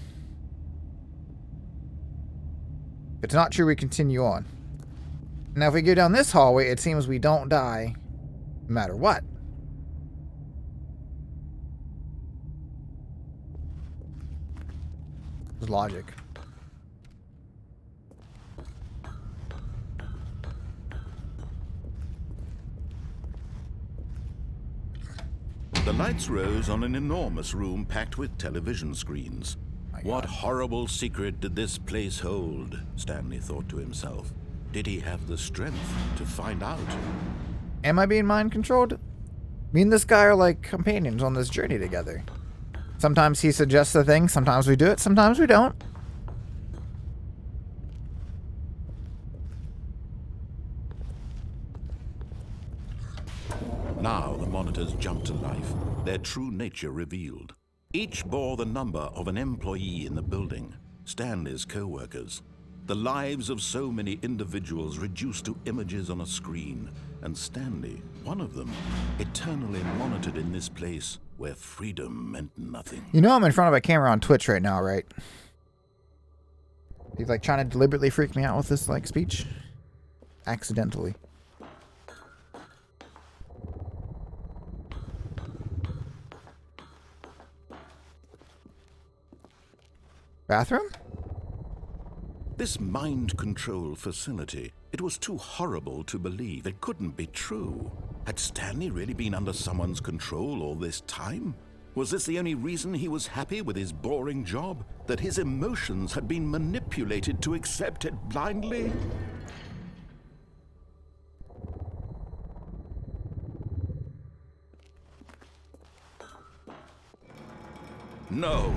If it's not true, we continue on. Now, if we go down this hallway, it seems we don't die no matter what. It's logic. The lights rose on an enormous room packed with television screens. What horrible secret did this place hold? Stanley thought to himself. Did he have the strength to find out? Am I being mind controlled? Me and this guy are like companions on this journey together. Sometimes he suggests a thing, sometimes we do it, sometimes we don't. Now the monitors jumped to life, their true nature revealed. Each bore the number of an employee in the building, Stanley's co-workers. The lives of so many individuals reduced to images on a screen, and Stanley, one of them, eternally monitored in this place where freedom meant nothing. You know I'm in front of a camera on Twitch right now, right? He's like trying to deliberately freak me out with this like speech. Accidentally. Bathroom? This mind control facility, it was too horrible to believe. It couldn't be true. Had Stanley really been under someone's control all this time? Was this the only reason he was happy with his boring job? That his emotions had been manipulated to accept it blindly? No.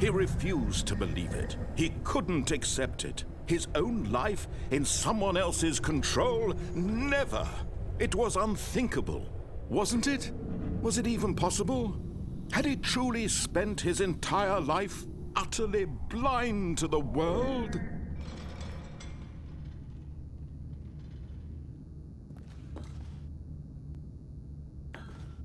He refused to believe it. He couldn't accept it. His own life in someone else's control? Never. It was unthinkable. Wasn't it? Was it even possible? Had he truly spent his entire life utterly blind to the world?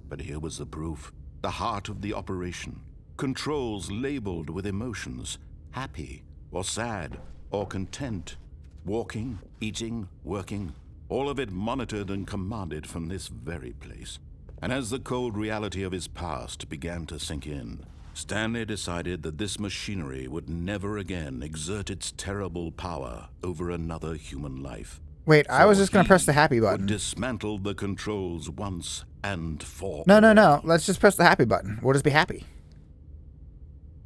But here was the proof. The heart of the operation. Controls labeled with emotions, happy or sad or content, walking, eating, working, all of it monitored and commanded from this very place. And as the cold reality of his past began to sink in, Stanley decided that this machinery would never again exert its terrible power over another human life. Wait, I was just going to press the happy Would button. dismantle the controls once and for No, no, all. no. Let's just press the happy button. We'll just be happy.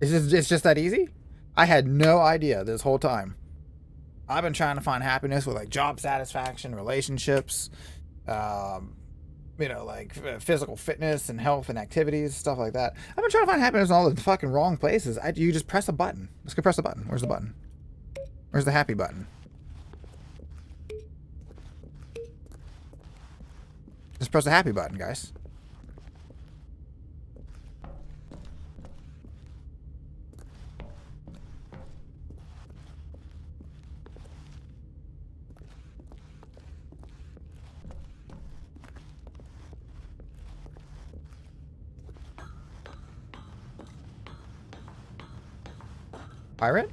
It's just that easy? I had no idea this whole time. I've been trying to find happiness with like job satisfaction, relationships, like physical fitness and health and activities, stuff like that. I've been trying to find happiness in all the fucking wrong places. You just press a button. Let's go press the button. Where's the button? Where's the happy button? Just press the happy button, guys. Pirate?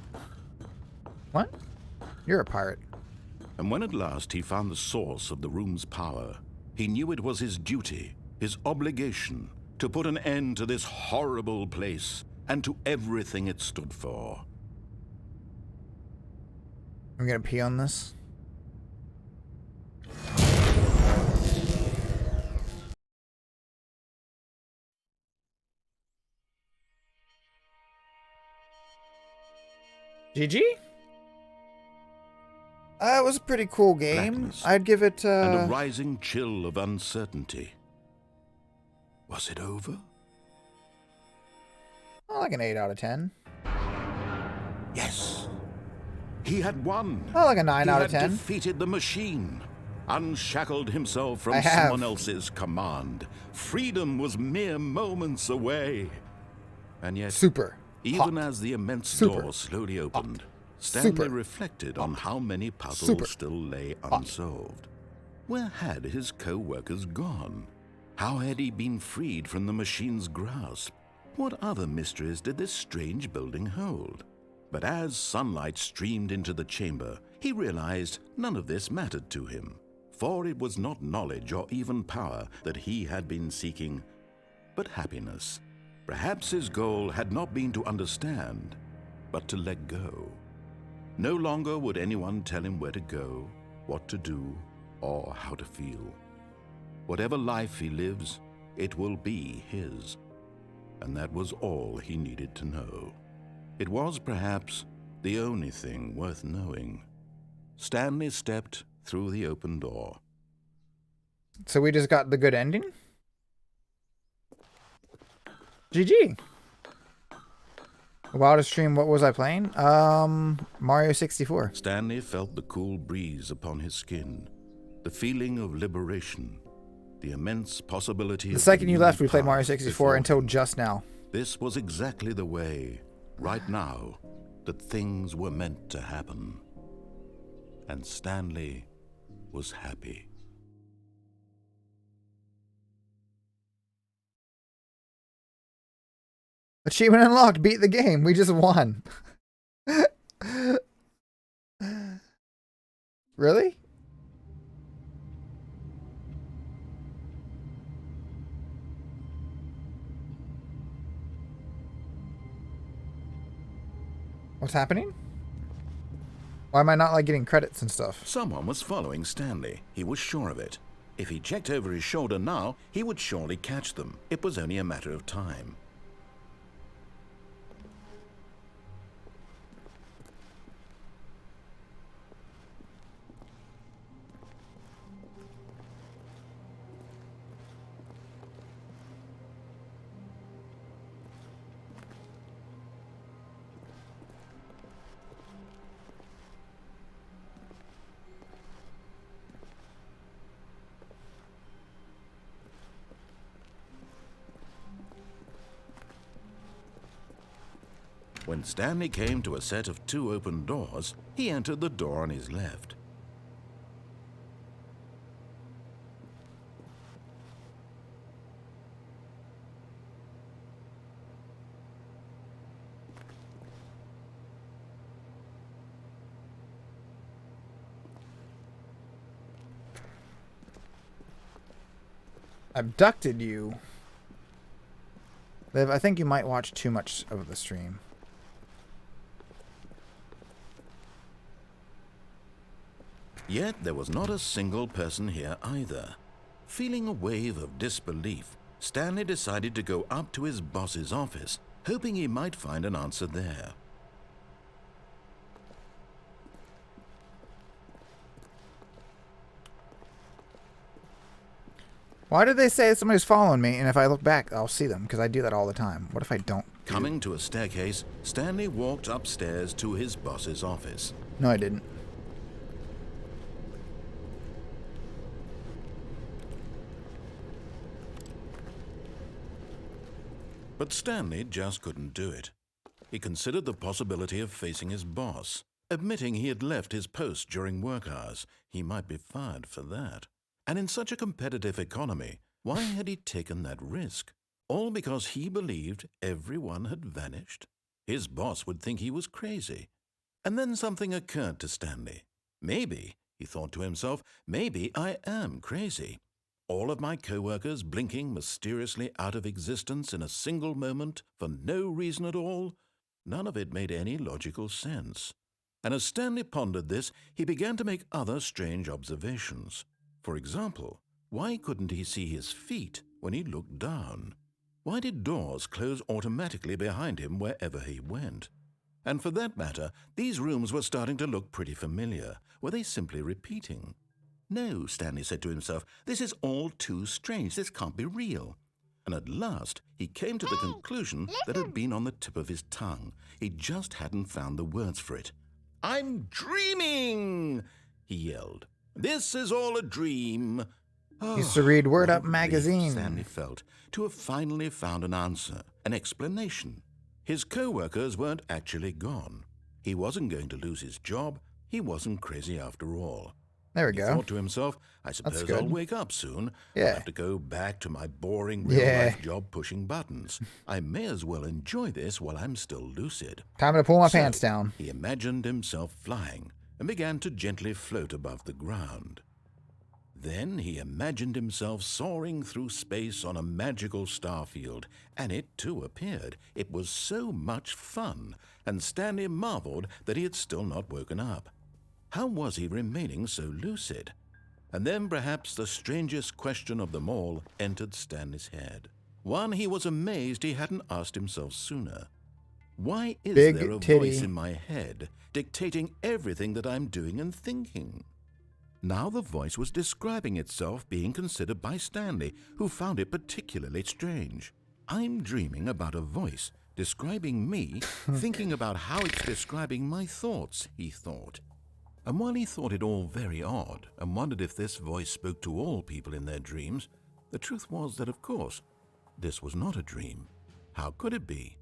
What? You're a pirate. And when at last he found the source of the room's power, he knew it was his duty, his obligation, to put an end to this horrible place and to everything it stood for. I'm gonna pee on this. GG? It was a pretty cool game. Blackness I'd give it, and a rising chill of uncertainty. Was it over? like an 8 out of 10. Yes. He had won. Like a 9 out of 10. He had defeated the machine, unshackled himself from I have. someone else's command. Freedom was mere moments away. And yet, Super. even hot. as the immense Super door slowly opened, hot. Stanley Super reflected on how many puzzles Super still lay hot. unsolved. Where had his co-workers gone? How had he been freed from the machine's grasp? What other mysteries did this strange building hold? But as sunlight streamed into the chamber, he realized none of this mattered to him, for it was not knowledge or even power that he had been seeking, but happiness. Perhaps his goal had not been to understand, but to let go. No longer would anyone tell him where to go, what to do, or how to feel. Whatever life he lives, it will be his. And that was all he needed to know. It was perhaps the only thing worth knowing. Stanley stepped through the open door. So we just got the good ending? GG. Wildest stream, what was I playing? Mario 64. Stanley felt the cool breeze upon his skin, the feeling of liberation, the immense possibility. The second you left, we played Mario 64 until just now. This was exactly the way, right now, that things were meant to happen. And Stanley was happy. Achievement unlocked. Beat the game. We just won. Really? What's happening? Why am I not like getting credits and stuff? Someone was following Stanley. He was sure of it. If he checked over his shoulder now, he would surely catch them. It was only a matter of time. When Stanley came to a set of 2 open doors, he entered the door on his left. Abducted you. Liv, I think you might watch too much of the stream. Yet there was not a single person here either. Feeling a wave of disbelief, Stanley decided to go up to his boss's office, hoping he might find an answer there. Why did they say somebody's following me, and if I look back, I'll see them? Because I do that all the time. What if I don't? Coming to a staircase, Stanley walked upstairs to his boss's office. No, I didn't. But Stanley just couldn't do it. He considered the possibility of facing his boss. Admitting he had left his post during work hours, he might be fired for that. And in such a competitive economy, why had he taken that risk? All because he believed everyone had vanished? His boss would think he was crazy. And then something occurred to Stanley. Maybe, he thought to himself, maybe I am crazy. All of my co-workers blinking mysteriously out of existence in a single moment for no reason at all? None of it made any logical sense. And as Stanley pondered this, he began to make other strange observations. For example, why couldn't he see his feet when he looked down? Why did doors close automatically behind him wherever he went? And for that matter, these rooms were starting to look pretty familiar. Were they simply repeating? No, Stanley said to himself, this is all too strange. This can't be real. And at last, he came to the conclusion that had been on the tip of his tongue. He just hadn't found the words for it. I'm dreaming, he yelled. This is all a dream. He used to read Word Up What a relief magazine. Stanley felt to have finally found an answer, an explanation. His co-workers weren't actually gone. He wasn't going to lose his job. He wasn't crazy after all. There we He go. thought to himself, I suppose good. I'll wake up soon. Yeah. I'll have to go back to my boring real-life Yeah. job pushing buttons. I may as well enjoy this while I'm still lucid. Time to pull my So, pants down. He imagined himself flying and began to gently float above the ground. Then he imagined himself soaring through space on a magical starfield, and it too appeared. It was so much fun, and Stanley marveled that he had still not woken up. How was he remaining so lucid? And then perhaps the strangest question of them all entered Stanley's head. One he was amazed he hadn't asked himself sooner. Why is Big there a titty. voice in my head dictating everything that I'm doing and thinking? Now the voice was describing itself being considered by Stanley, who found it particularly strange. I'm dreaming about a voice describing me, thinking about how it's describing my thoughts, he thought. And while he thought it all very odd and wondered if this voice spoke to all people in their dreams, the truth was that, of course, this was not a dream. How could it be?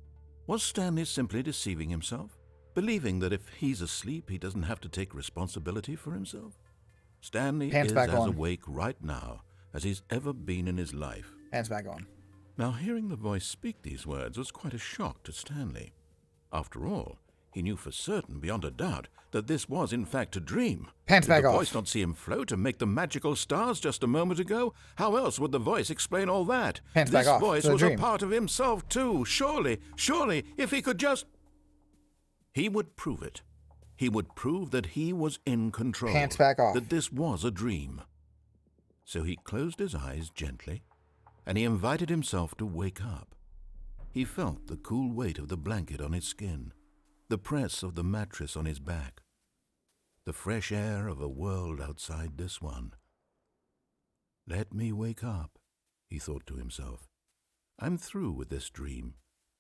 Was Stanley simply deceiving himself, believing that if he's asleep, he doesn't have to take responsibility for himself? Stanley Pants is back as on. awake right now as he's ever been in his life. Hands back on. Now, hearing the voice speak these words was quite a shock to Stanley. After all, he knew for certain, beyond a doubt, that this was in fact a dream. Pants Did back the off. voice not see him float and make the magical stars just a moment ago? How else would the voice explain all that? Pants back This off. voice It's a was a dream. part of himself too. Surely, if he could just... He would prove it. He would prove that he was in control. Pants back off. That this was a dream. So he closed his eyes gently, and he invited himself to wake up. He felt the cool weight of the blanket on his skin, the press of the mattress on his back, the fresh air of a world outside this one. Let me wake up, he thought to himself. I'm through with this dream.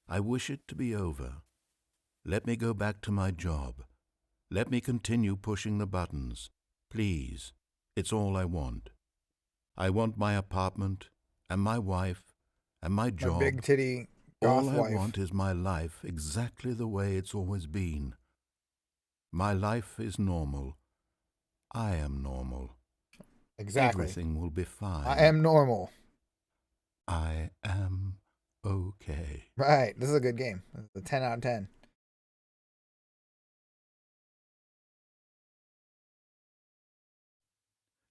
I wish it to be over. Let me go back to my job. Let me continue pushing the buttons. Please, it's all I want. I want my apartment, and my wife, and my My job. big titty goth All I wife. want is my life exactly the way it's always been. My life is normal. I am normal. Exactly. Everything will be fine. I am normal. I am okay. Right. This is a good game. This is a 10 out of 10.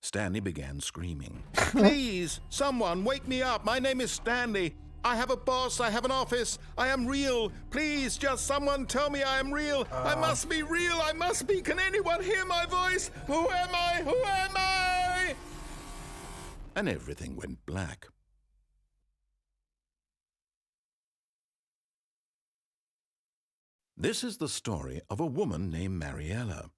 Stanley began screaming. Please, someone, wake me up. My name is Stanley. I have a boss. I have an office. I am real. Please, just someone tell me I am real. I must be real. I must be. Can anyone hear my voice? Who am I? Who am I? And everything went black. This is the story of a woman named Mariella.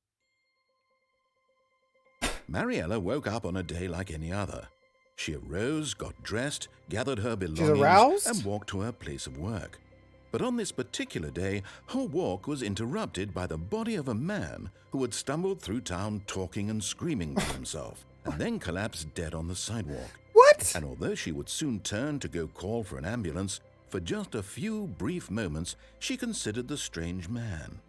Mariella woke up on a day like any other. She arose, got dressed, gathered her She's belongings, aroused? and walked to her place of work. But on this particular day, her walk was interrupted by the body of a man who had stumbled through town talking and screaming to himself, and then collapsed dead on the sidewalk. What? And although she would soon turn to go call for an ambulance, for just a few brief moments she considered the strange man.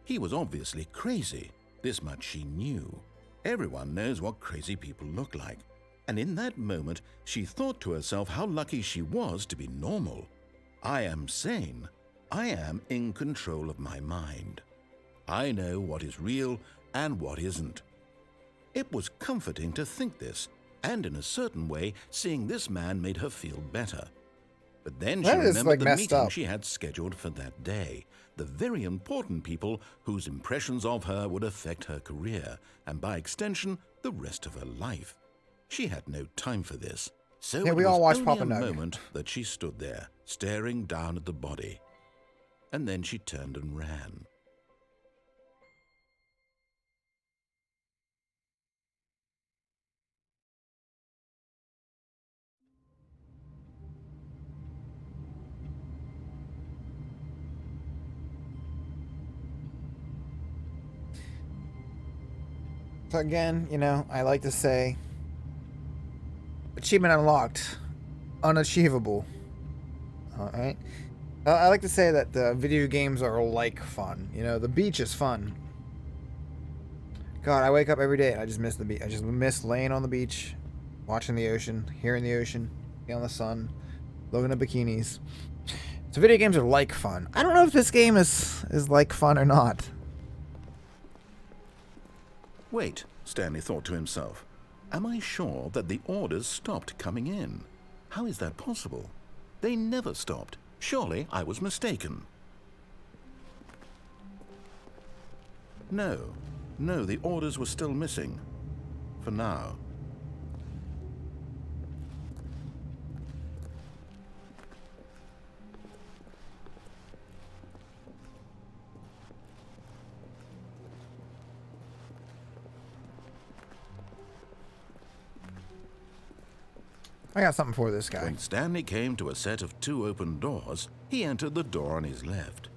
He was obviously crazy, this much she knew. Everyone knows what crazy people look like. And in that moment, she thought to herself how lucky she was to be normal. I am sane. I am in control of my mind. I know what is real and what isn't. It was comforting to think this, and in a certain way, seeing this man made her feel better. But then she remembered the meeting she had scheduled for that day, the very important people whose impressions of her would affect her career, and by extension, the rest of her life. She had no time for this, so it was only a moment that she stood there, staring down at the body. And then she turned and ran. So again, you know, I like to say, achievement unlocked, unachievable. Alright? I like to say that the video games are like fun. You know, the beach is fun. God, I wake up every day and I just miss the beach. I just miss laying on the beach, watching the ocean, hearing the ocean, feeling the sun, looking at bikinis. So video games are like fun. I don't know if this game is like fun or not. Wait, Stanley thought to himself. Am I sure that the orders stopped coming in? How is that possible? They never stopped. Surely I was mistaken. No, the orders were still missing. For now. I got something for this guy. When Stanley came to a set of 2 open doors, he entered the door on his left.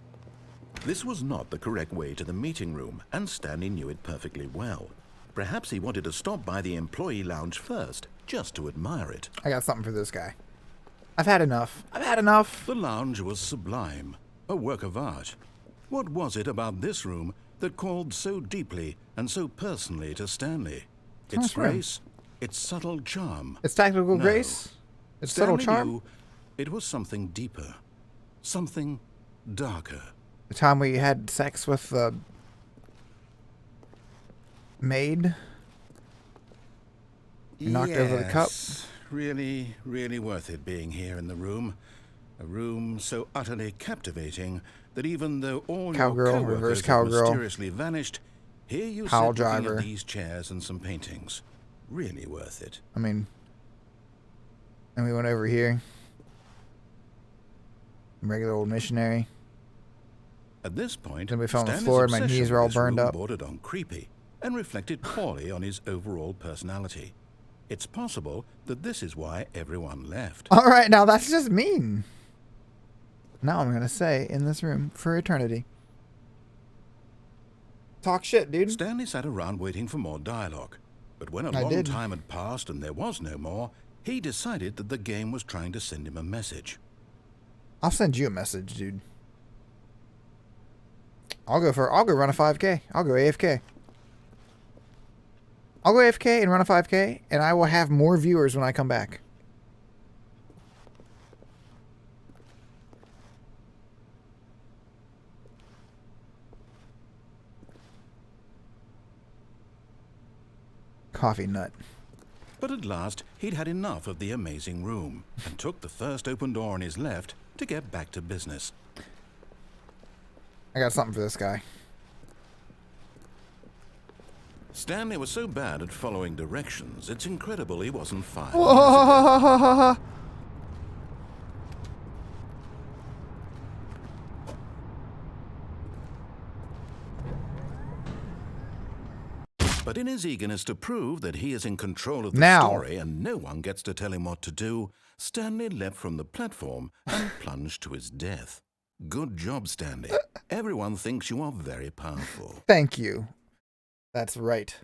This was not the correct way to the meeting room, and Stanley knew it perfectly well. Perhaps he wanted to stop by the employee lounge first, just to admire it. I got something for this guy. I've had enough. I've had enough. The lounge was sublime, a work of art. What was it about this room that called so deeply and so personally to Stanley? Its grace, its subtle charm. Its tactical grace? Its subtle charm? Knew it was something deeper, something darker. The time we had sex with the maid? Knocked over the cup? Really, really worth it being here in the room. A room so utterly captivating that even though all your coworkers have mysteriously vanished, here you sit looking at these chairs and some paintings. Really worth it. I mean, and we went over here. Regular old missionary. At this point, then we fell on the floor and my knees were all burned up. Bordered on creepy and reflected poorly on his overall personality. It's possible that this is why everyone left. All right, now that's just mean. Now I'm going to say in this room for eternity. Talk shit, dude. Stanley sat around waiting for more dialogue. But when a long time had passed and there was no more, he decided that the game was trying to send him a message. I'll send you a message, dude. I'll go run a 5K. I'll go AFK. I'll go AFK and run a 5K, and I will have more viewers when I come back. Coffee nut. But at last, he'd had enough of the amazing room and took the first open door on his left to get back to business. I got something for this guy. Stanley was so bad at following directions, it's incredible he wasn't fired. But But in his eagerness to prove that he is in control of the Now. story and no one gets to tell him what to do, Stanley leapt from the platform and plunged to his death. Good job, Stanley. Everyone thinks you are very powerful. Thank you. That's right.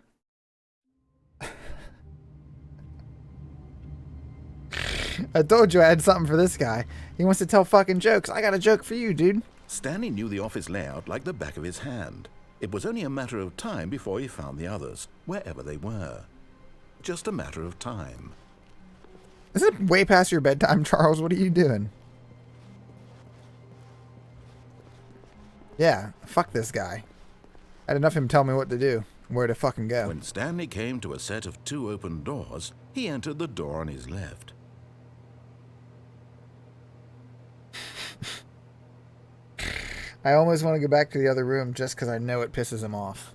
I told you I had something for this guy. He wants to tell fucking jokes. I got a joke for you, dude. Stanley knew the office layout like the back of his hand. It was only a matter of time before he found the others, wherever they were. Just a matter of time. Is it way past your bedtime, Charles? What are you doing? Yeah, fuck this guy. I had enough of him tell me what to do, where to fucking go. When Stanley came to a set of 2 open doors, he entered the door on his left. I almost want to go back to the other room just because I know it pisses him off.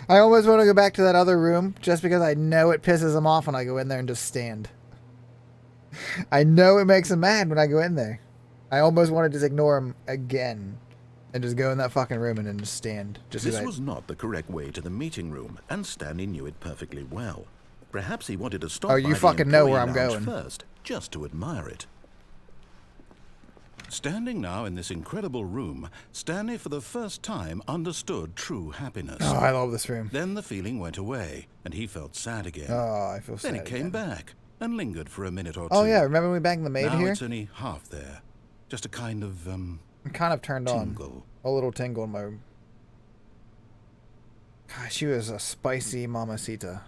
I almost want to go back to that other room just because I know it pisses him off when I go in there and just stand. I know it makes him mad when I go in there. I almost want to just ignore him again and just go in that fucking room and then just stand. Just This was not the correct way to the meeting room, and Stanley knew it perfectly well. Perhaps he wanted to stop Oh, you by the fucking know where employee I'm lounge going. first, just to admire it. Standing now in this incredible room, Stanley for the first time understood true happiness. Oh, I love this room. Then the feeling went away, and he felt sad again. Oh, I feel sad. Then it came back, and lingered for a minute or two. Oh, yeah, remember when we banged the maid now here? it's only half there. Just a kind of, I'm kind of turned tingle. on. A little tingle in my... God, she was a spicy mamacita.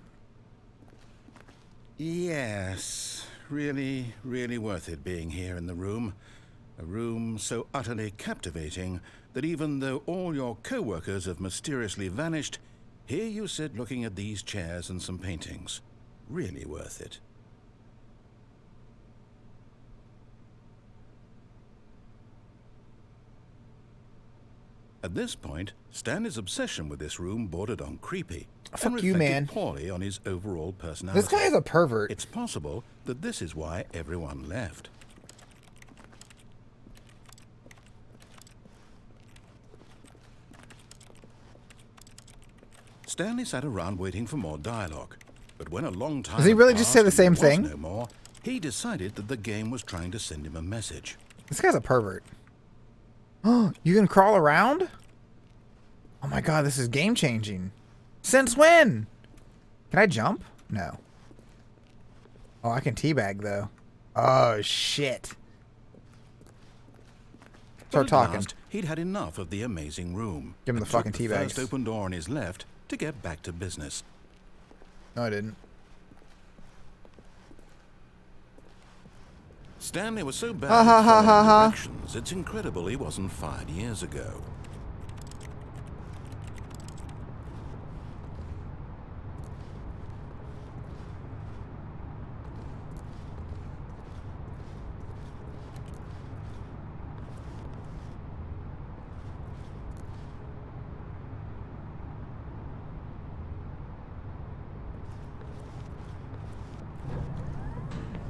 Yes, really, really worth it being here in the room. A room so utterly captivating that even though all your co-workers have mysteriously vanished, here you sit looking at these chairs and some paintings. Really worth it. At this point, Stanley's obsession with this room bordered on creepy. Fuck and you, reflected man. poorly on his overall personality. This guy is a pervert. It's possible that this is why everyone left. Stanley sat around waiting for more dialogue, but when a long time Does he really just say the passed and same there was thing? no more, he decided that the game was trying to send him a message. This guy's a pervert. Oh, you can crawl around? Oh my god, this is game changing. Since when? Can I jump? No. Oh, I can teabag though. Oh shit. Start But at talking. last, he'd had enough of the amazing room. Give him the and took fucking the teabags. first open door on his left to get back to business. No, I didn't. Stanley was so bad Ha, ha, at ha, ha, following ha. directions, it's incredible he wasn't fired years ago.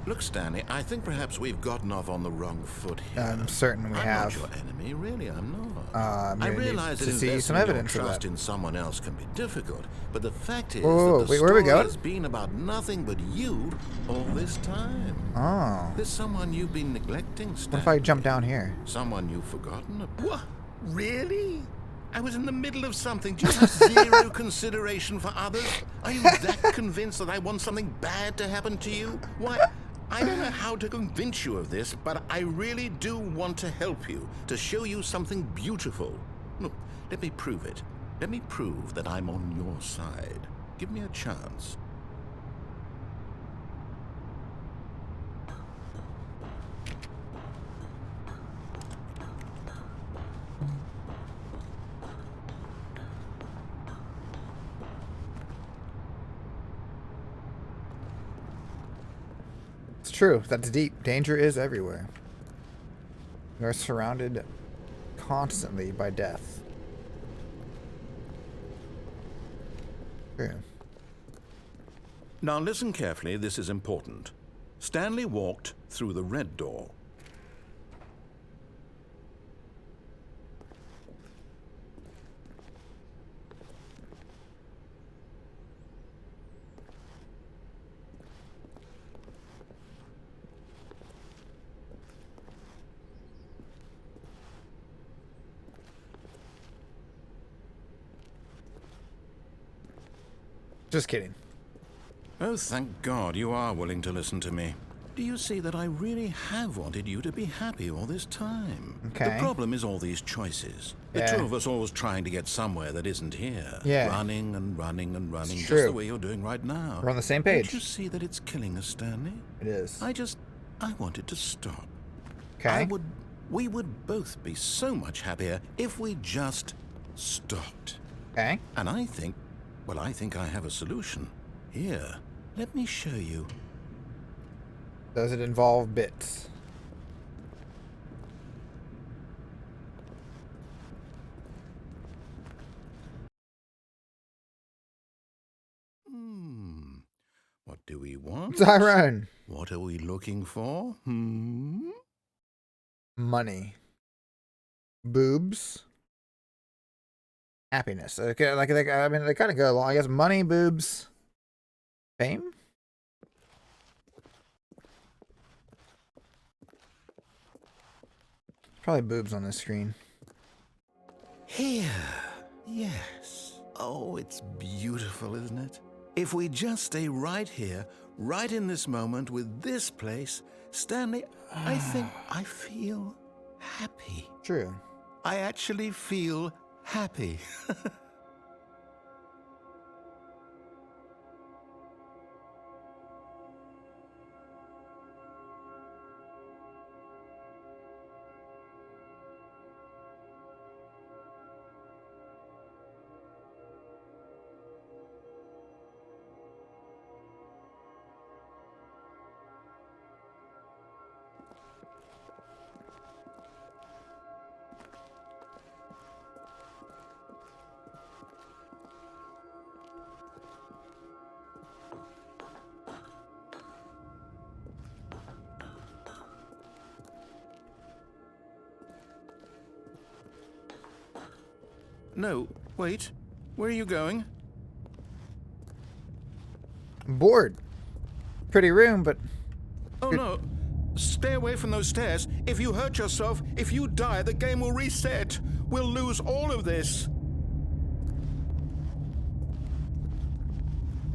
Look, Stanley, I think perhaps we've gotten off on the wrong foot here. I'm certain we I'm have. not your enemy, really, I'm not. I'm I gonna need realize to that see some investing your evidence of trust that. in someone else can be difficult, but the fact is Whoa, that the wait, where are we story going? has been about nothing but you all this time. Oh. There's someone you've been neglecting, Stanley. What if I jump down here? Someone you've forgotten about. What? Really? I was in the middle of something. Do you have zero consideration for others? Are you that convinced that I want something bad to happen to you? Why, I don't know how to convince you of this, but I really do want to help you, to show you something beautiful. Look, let me prove it. Let me prove that I'm on your side. Give me a chance. It's true. That's deep. Danger is everywhere. We are surrounded constantly by death. True. Now listen carefully, this is important. Stanley walked through the red door. Just kidding. Oh, thank God you are willing to listen to me. Do you see that I really have wanted you to be happy all this time? Okay. The problem is all these choices. The Yeah. two of us always trying to get somewhere that isn't here. Yeah. Running and running and running, It's just true. the way you're doing right now. We're on the same page. Don't you see that it's killing us, Stanley? It is. I wanted to stop. Okay. We would both be so much happier if we just stopped. Okay. And I think I have a solution. Here, let me show you. Does it involve bits? What do we want? Tyrone. What are we looking for? Money. Boobs. Happiness. Okay, I mean, they kind of go along. I guess money, boobs, fame. Probably boobs on this screen. Here. Yes. Oh, it's beautiful, isn't it? If we just stay right here, right in this moment with this place, Stanley, I think I feel happy. True. I actually feel happy. No, wait. Where are you going? I'm bored. Pretty room, but Oh, no. Stay away from those stairs. If you hurt yourself, if you die, the game will reset. We'll lose all of this.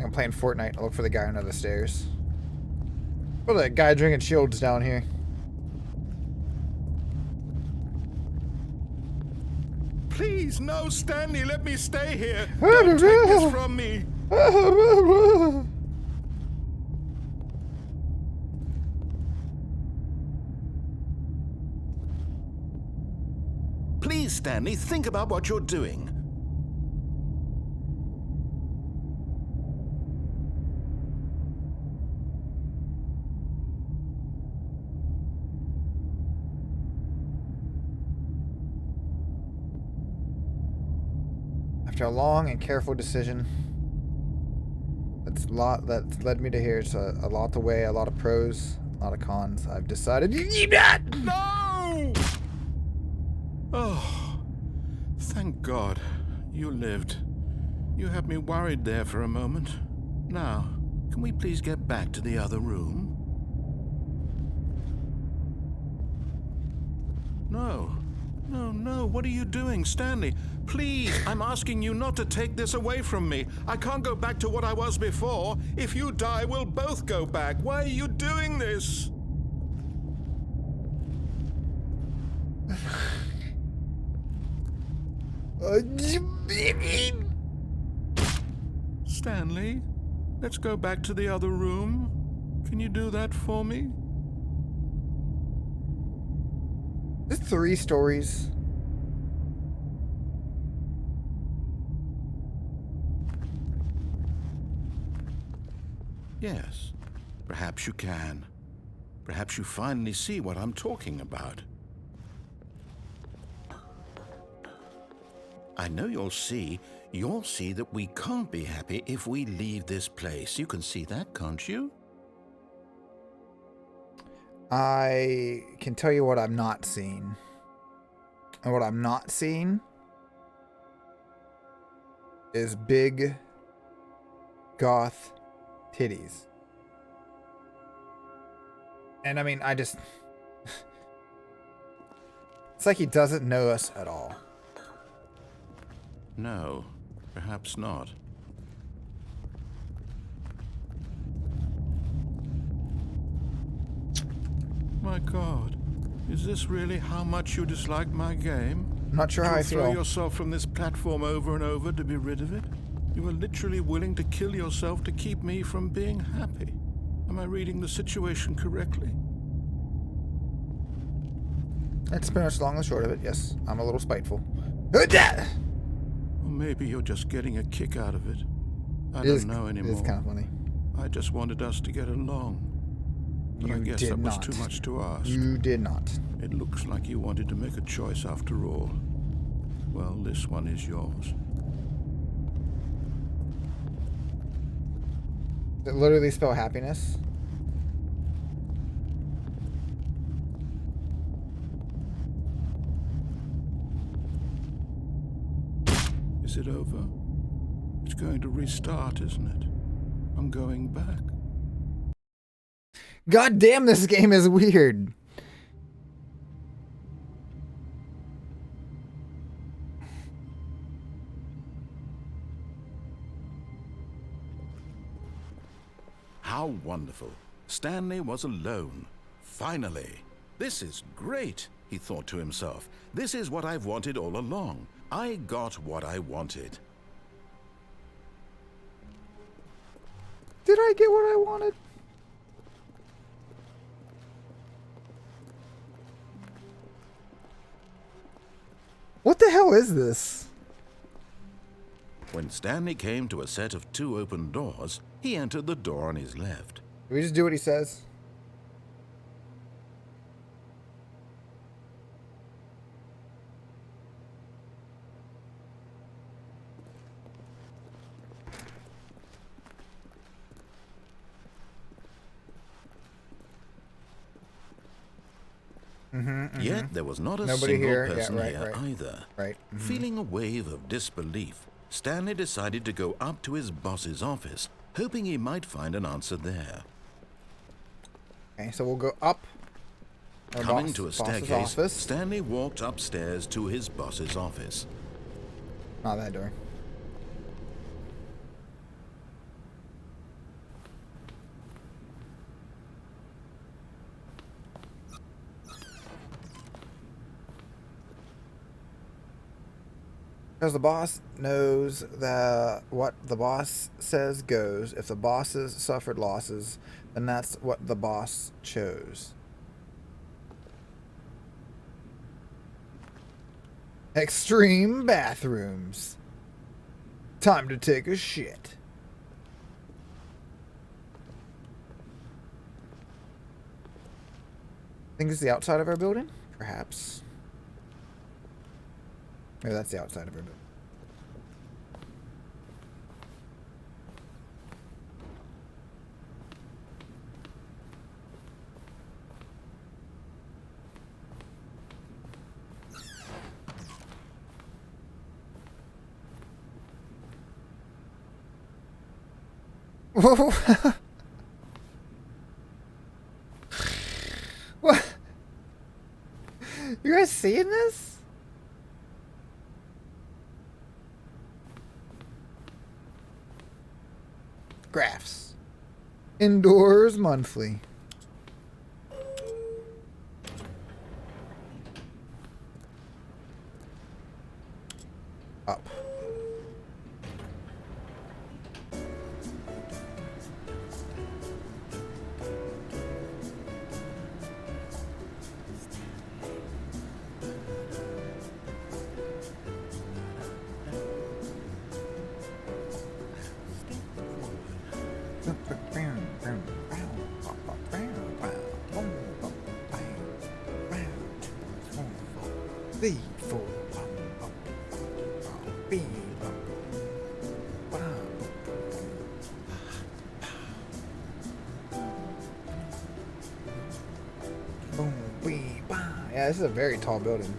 I'm playing Fortnite. I'll look for the guy under the stairs. Oh, that guy drinking shields down here. Please, no, Stanley, let me stay here. Don't take this from me. Please, Stanley, think about what you're doing. After a long and careful decision, that's led me to here. It's a lot to weigh, a lot of pros, a lot of cons. I've decided. No! Oh, thank God you lived. You had me worried there for a moment. Now, can we please get back to the other room? No. No, no, what are you doing, Stanley? Please, I'm asking you not to take this away from me. I can't go back to what I was before. If you die, we'll both go back. Why are you doing this? Stanley, let's go back to the other room. Can you do that for me? There's 3 stories. Yes, perhaps you can. Perhaps you finally see what I'm talking about. I know you'll see that we can't be happy if we leave this place. You can see that, can't you? I can tell you what I'm not seeing. And what I'm not seeing is big goth titties. And I mean, it's like he doesn't know us at all. No, perhaps not. My God. Is this really how much you dislike my game? I'm not sure how I You'll throw feel. yourself from this platform over and over to be rid of it? You are literally willing to kill yourself to keep me from being happy. Am I reading the situation correctly? That's pretty much the long and short of it, yes. I'm a little spiteful. Or maybe you're just getting a kick out of it. I don't know anymore. It is kind of funny. I just wanted us to get along. But I guess that was too much to ask. You did not. It looks like you wanted to make a choice after all. Well, this one is yours. Does it literally spell happiness? Is it over? It's going to restart, isn't it? I'm going back. God damn, this game is weird. How wonderful. Stanley was alone. Finally. This is great, he thought to himself. This is what I've wanted all along. I got what I wanted. Did I get what I wanted? What the hell is this? When Stanley came to a set of 2 open doors, he entered the door on his left. Do we just do what he says? Yet there was not a Nobody single here. person Yeah, here right. either. Right. Feeling a wave of disbelief, Stanley decided to go up to his boss's office, hoping he might find an answer there. Okay, so we'll go up. Our Coming to a boss's staircase, office. Stanley walked upstairs to his boss's office. Not that door. Because the boss knows that what the boss says goes. If the bosses suffered losses, then that's what the boss chose. Extreme bathrooms. Time to take a shit. Think it's the outside of our building? Perhaps. Maybe that's the outside of our building. What? You guys seeing this? Graphs. Indoors monthly. Up. Yeah, this is a very tall building.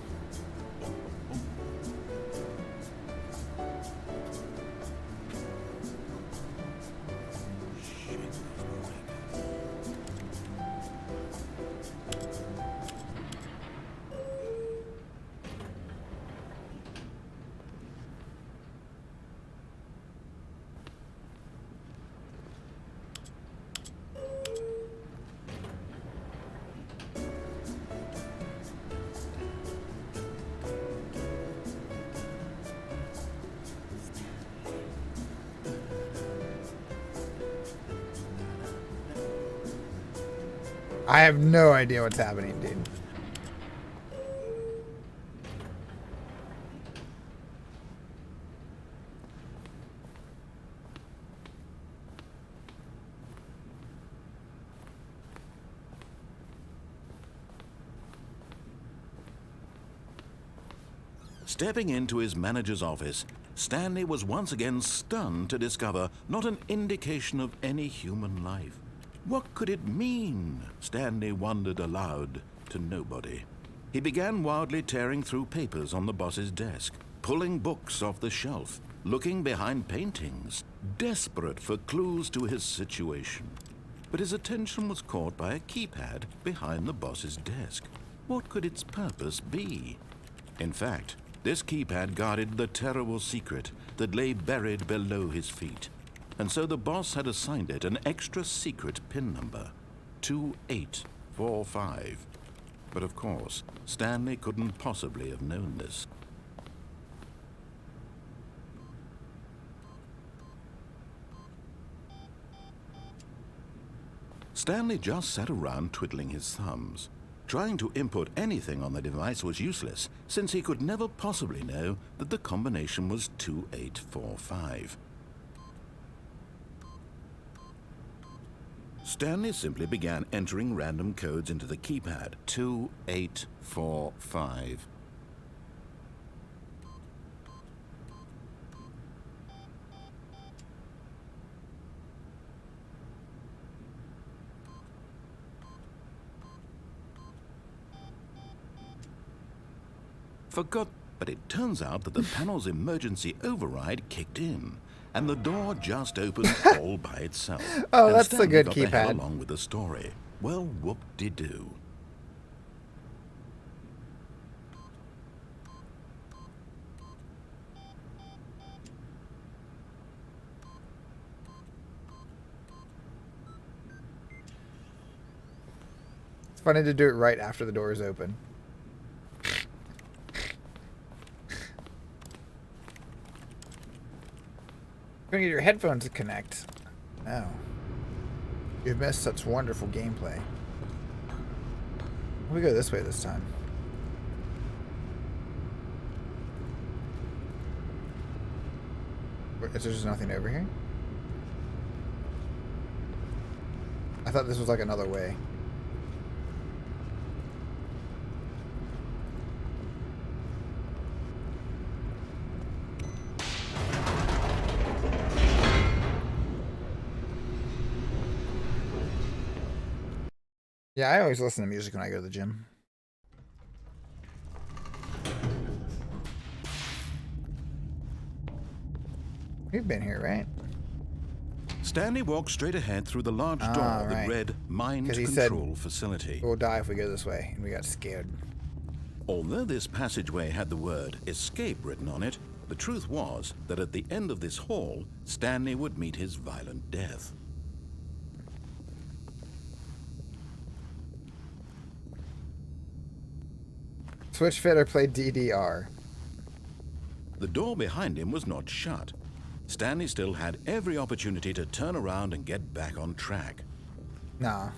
I have no idea what's happening, dude. Stepping into his manager's office, Stanley was once again stunned to discover not an indication of any human life. What could it mean? Stanley wondered aloud to nobody. He began wildly tearing through papers on the boss's desk, pulling books off the shelf, looking behind paintings, desperate for clues to his situation. But his attention was caught by a keypad behind the boss's desk. What could its purpose be? In fact, this keypad guarded the terrible secret that lay buried below his feet. And so the boss had assigned it an extra secret PIN number, 2845. But of course, Stanley couldn't possibly have known this. Stanley just sat around twiddling his thumbs. Trying to input anything on the device was useless, since he could never possibly know that the combination was 2845. Stanley simply began entering random codes into the keypad. 2845. Forgot, but it turns out that the panel's emergency override kicked in, and the door just opened all by itself. Oh, and that's Stanley the good got the hell keypad. along with the story. Well, whoop-de-doo. It's funny to do it right after the door is open. Couldn't get your headphones to connect. No. You've missed such wonderful gameplay. We go this way this time. Is there just nothing over here? I thought this was like another way. Yeah, I always listen to music when I go to the gym. We've been here, right? Stanley walked straight ahead through the large door right. that read Mind 'Cause he said, Control Facility. We'll die if we go this way, and we got scared. Although this passageway had the word escape written on it, the truth was that at the end of this hall, Stanley would meet his violent death. Switch fit or play DDR. The door behind him was not shut. Stanley still had every opportunity to turn around and get back on track. Nah.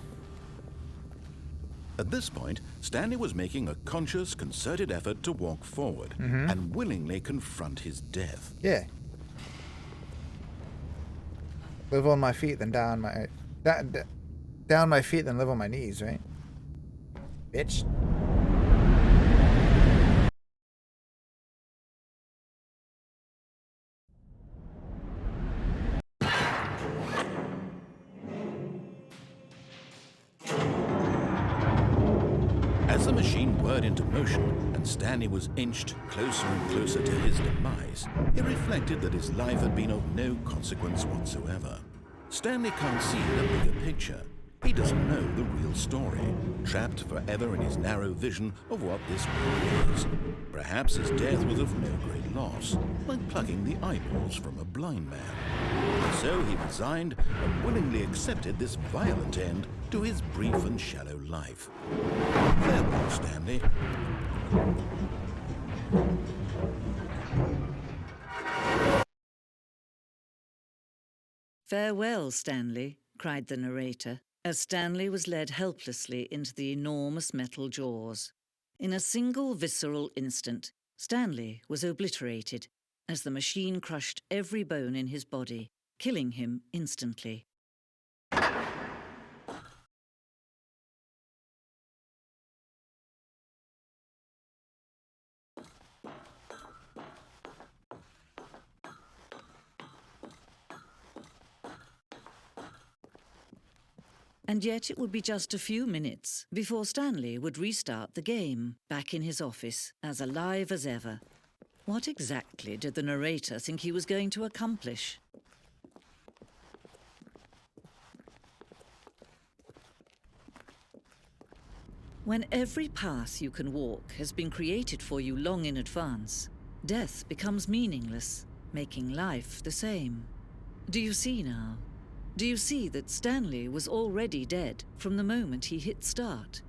At this point, Stanley was making a conscious, concerted effort to walk forward and willingly confront his death. Yeah. Live on my feet, then down my... down my feet, then live on my knees, right? Bitch. As the machine whirred into motion and Stanley was inched closer and closer to his demise, he reflected that his life had been of no consequence whatsoever. Stanley can't see the bigger picture. He doesn't know the real story, trapped forever in his narrow vision of what this world is. Perhaps his death was of no great loss, like plucking the eyeballs from a blind man. So he resigned and willingly accepted this violent end to his brief and shallow life. Farewell, Stanley. "Farewell, Stanley," cried the narrator. as Stanley was led helplessly into the enormous metal jaws. In a single visceral instant, Stanley was obliterated as the machine crushed every bone in his body, killing him instantly. And yet it would be just a few minutes before Stanley would restart the game, back in his office, as alive as ever. What exactly did the narrator think he was going to accomplish? When every path you can walk has been created for you long in advance, death becomes meaningless, making life the same. Do you see now? Do you see that Stanley was already dead from the moment he hit start?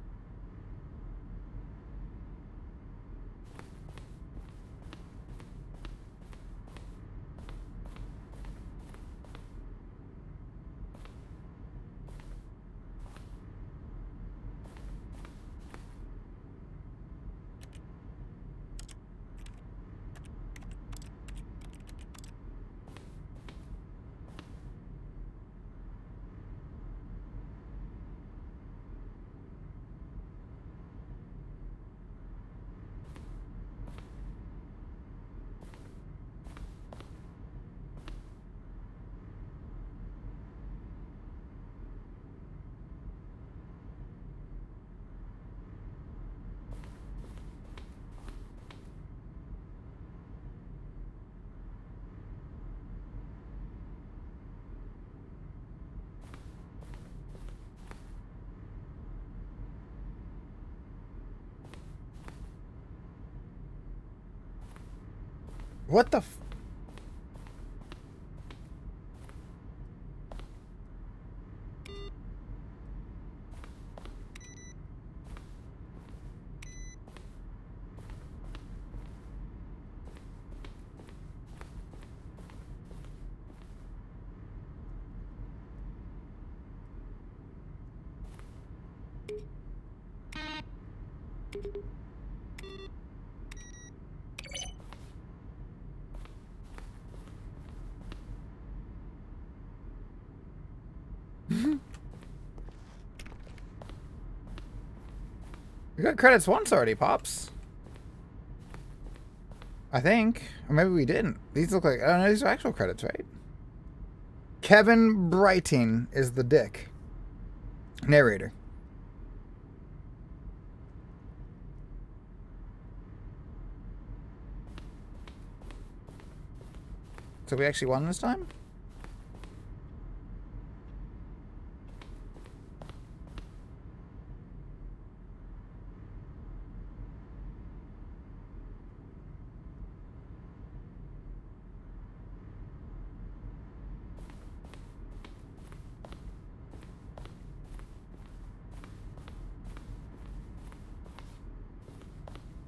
What the f- We got credits once already, Pops. I think. Or maybe we didn't. These look like... I don't know, these are actual credits, right? Kevin Brighting is the dick. Narrator. So we actually won this time?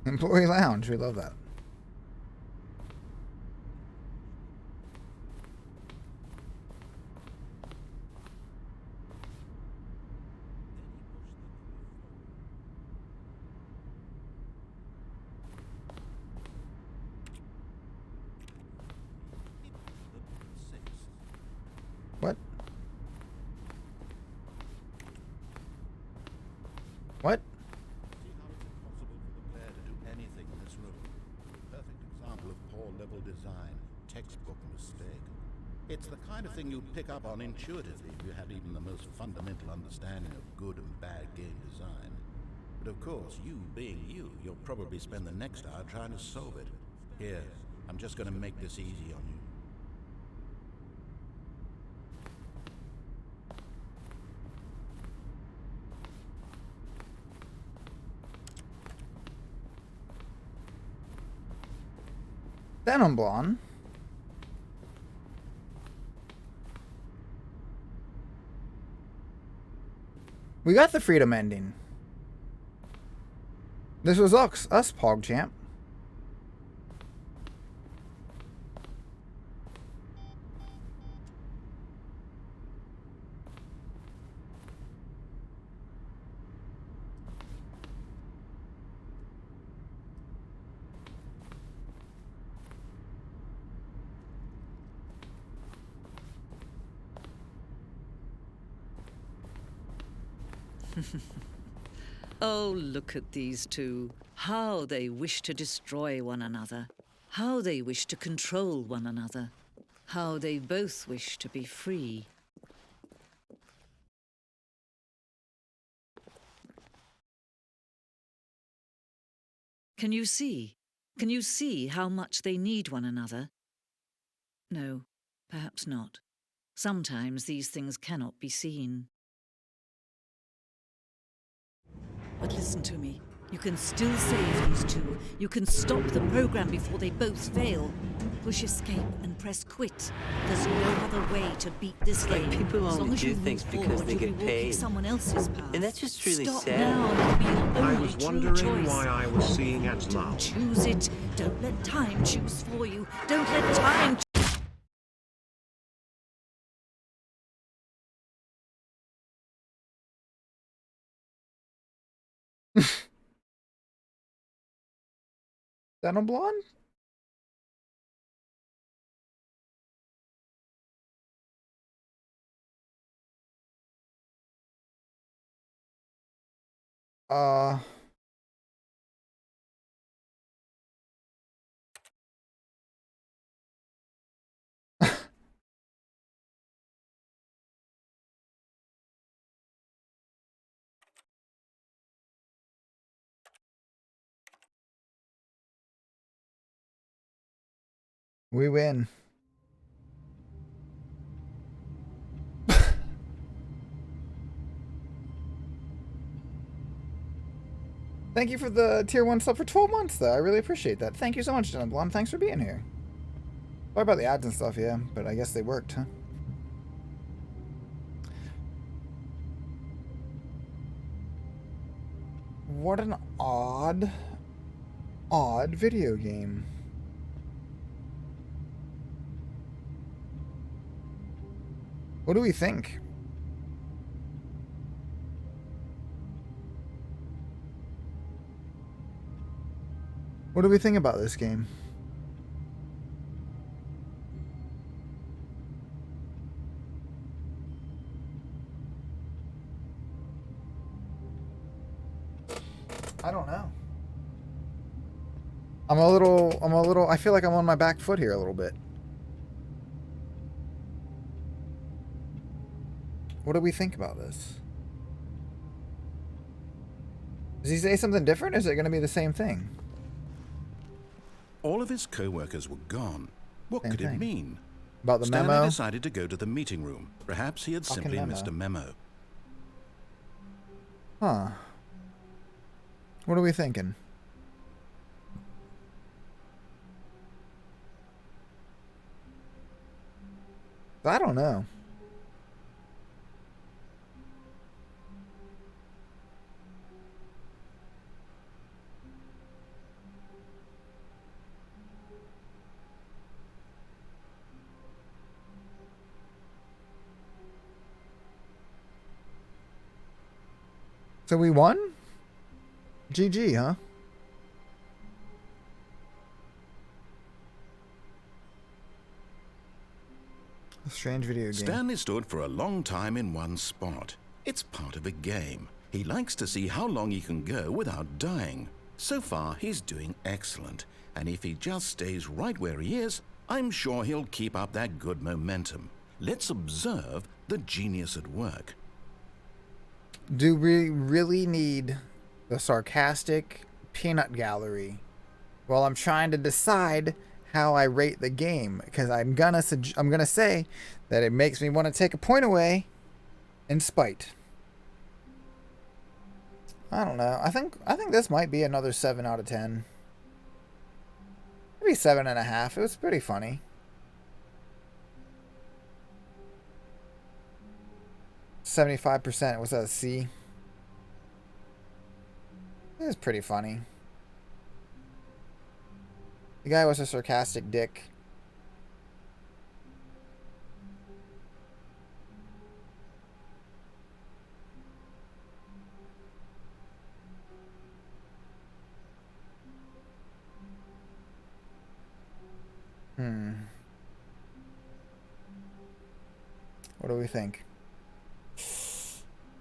Employee lounge, we love that. What? What? See how it's impossible for the player to do anything in this room. Perfect example of poor level design. Textbook mistake. It's the kind of thing you'd pick up on intuitively if you had even the most fundamental understanding of good and bad game design. But of course, you being you, you'll probably spend the next hour trying to solve it. Here, I'm just going to make this easy on you. Denim Blonde. We got the freedom ending. This was us, PogChamp. Oh, look at these two. How they wish to destroy one another. How they wish to control one another. How they both wish to be free. Can you see? Can you see how much they need one another? No, perhaps not. Sometimes these things cannot be seen. But listen to me. You can still save these two. You can stop the program before they both fail. Push escape and press quit. There's no other way to beat this game. Like people as long only as you do things move because forward, they you'll get be walking paid. someone else's path. And that's just really Stop sad. now, and it'll be your I only was true wondering choice. why I was seeing as love. Don't choose it. Don't let time choose for you. Don't let time. Denim blonde? Uh... We win. Thank you for the tier 1 sub for 12 months, though. I really appreciate that. Thank you so much, John Blonde. Thanks for being here. Sorry about the ads and stuff, yeah, but I guess they worked, huh? What an odd video game. What do we think? What do we think about this game? I don't know. I feel like I'm on my back foot here a little bit. What do we think about this? Does he say something different, or is it going to be the same thing? All of his co-workers were gone. What could it mean? About the Stanley memo? decided to go to the meeting room. Perhaps he had simply missed a memo. Huh. What are we thinking? I don't know. So we won? GG, huh? A strange video game. Stanley stood for a long time in one spot. It's part of a game. He likes to see how long he can go without dying. So far, he's doing excellent. And if he just stays right where he is, I'm sure he'll keep up that good momentum. Let's observe the genius at work. Do we really need the sarcastic peanut gallery while I'm trying to decide how I rate the game? Because I'm gonna say that it makes me want to take a point away in spite. I don't know. I think this might be another 7 out of 10. Maybe 7.5. It was pretty funny. %. Was that a C? It was pretty funny. The guy was a sarcastic dick. What do we think?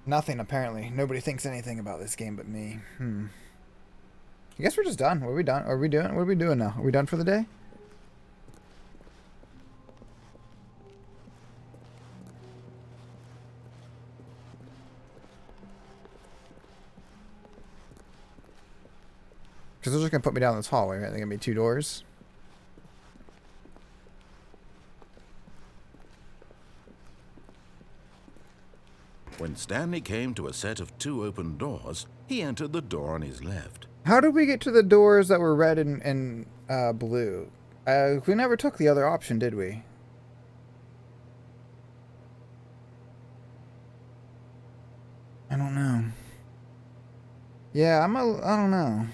Nothing, apparently. Nobody thinks anything about this game but me. I guess we're just done. What are we done? What are we doing now? Are we done for the day? Because they're just going to put me down this hallway, right? They're going to be 2 doors. When Stanley came to a set of 2 open doors, he entered the door on his left. How did we get to the doors that were red and blue? We never took the other option, did we? I don't know. Yeah, I don't know.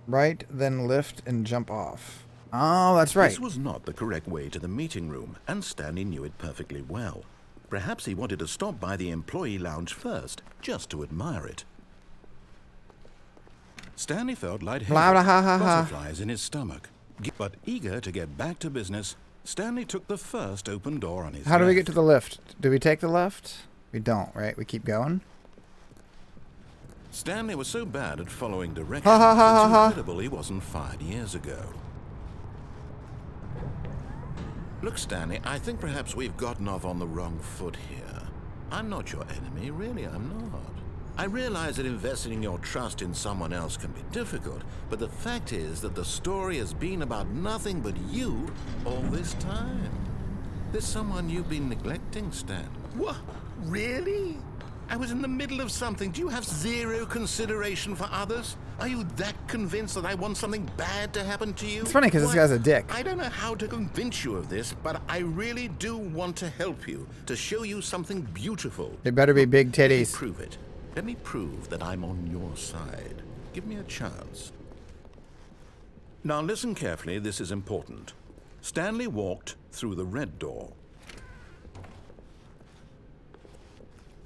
Right, then lift and jump off. Oh, that's right. This was not the correct way to the meeting room, and Stanley knew it perfectly well. Perhaps he wanted to stop by the employee lounge first, just to admire it. Stanley felt lightheaded, butterflies in his stomach. But eager to get back to business, Stanley took the first open door on his How do we left. get to the lift? Do we take the left? We don't, right? We keep going? Stanley was so bad at following directions, it's incredible he wasn't fired years ago. Look, Stanley, I think perhaps we've gotten off on the wrong foot here. I'm not your enemy, really, I'm not. I realize that investing your trust in someone else can be difficult, but the fact is that the story has been about nothing but you all this time. There's someone you've been neglecting, Stan. What? Really? I was in the middle of something. Do you have zero consideration for others? Are you that convinced that I want something bad to happen to you? It's funny because this guy's a dick. I don't know how to convince you of this, but I really do want to help you, to show you something beautiful. They better be big Let me titties. prove it. Let me prove that I'm on your side. Give me a chance. Now listen carefully, this is important. Stanley walked through the red door.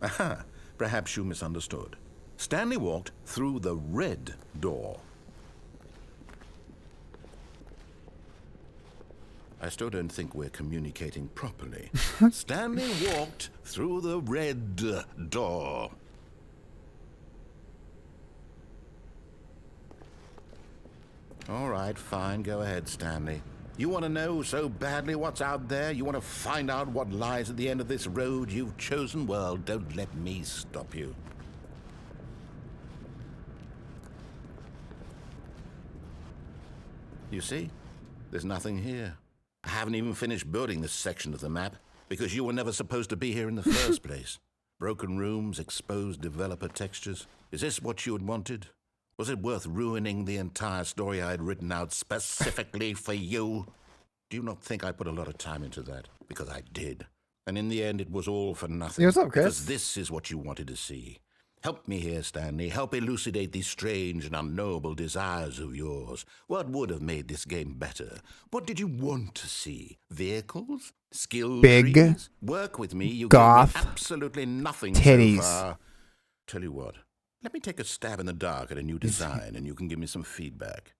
Aha, perhaps you misunderstood. Stanley walked through the red door. I still don't think we're communicating properly. Stanley walked through the red door. All right, fine, go ahead, Stanley. You want to know so badly what's out there? You want to find out what lies at the end of this road you've chosen? Well, don't let me stop you. You see? There's nothing here. I haven't even finished building this section of the map because you were never supposed to be here in the first place. Broken rooms, exposed developer textures. Is this what you had wanted? Was it worth ruining the entire story I had written out specifically for you? Do you not think I put a lot of time into that? Because I did. And in the end, it was all for nothing. Hey, what's up, Chris? Because this is what you wanted to see. Help me here, Stanley. Help elucidate these strange and unknowable desires of yours. What would have made this game better? What did you want to see? Vehicles? Skill Big, trees? Work with me. You goth, gave me absolutely nothing titties. so far. Tell you what. Let me take a stab in the dark at a new design, and you can give me some feedback.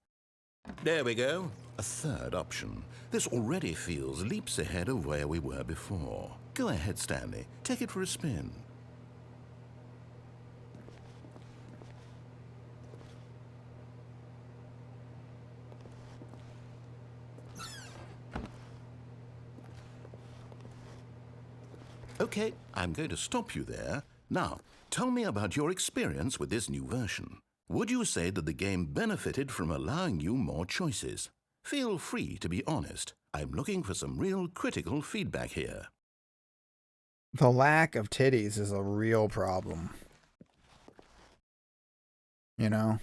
There we go. A third option. This already feels leaps ahead of where we were before. Go ahead, Stanley. Take it for a spin. Okay, I'm going to stop you there. Now, tell me about your experience with this new version. Would you say that the game benefited from allowing you more choices? Feel free to be honest. I'm looking for some real critical feedback here. The lack of titties is a real problem. You know?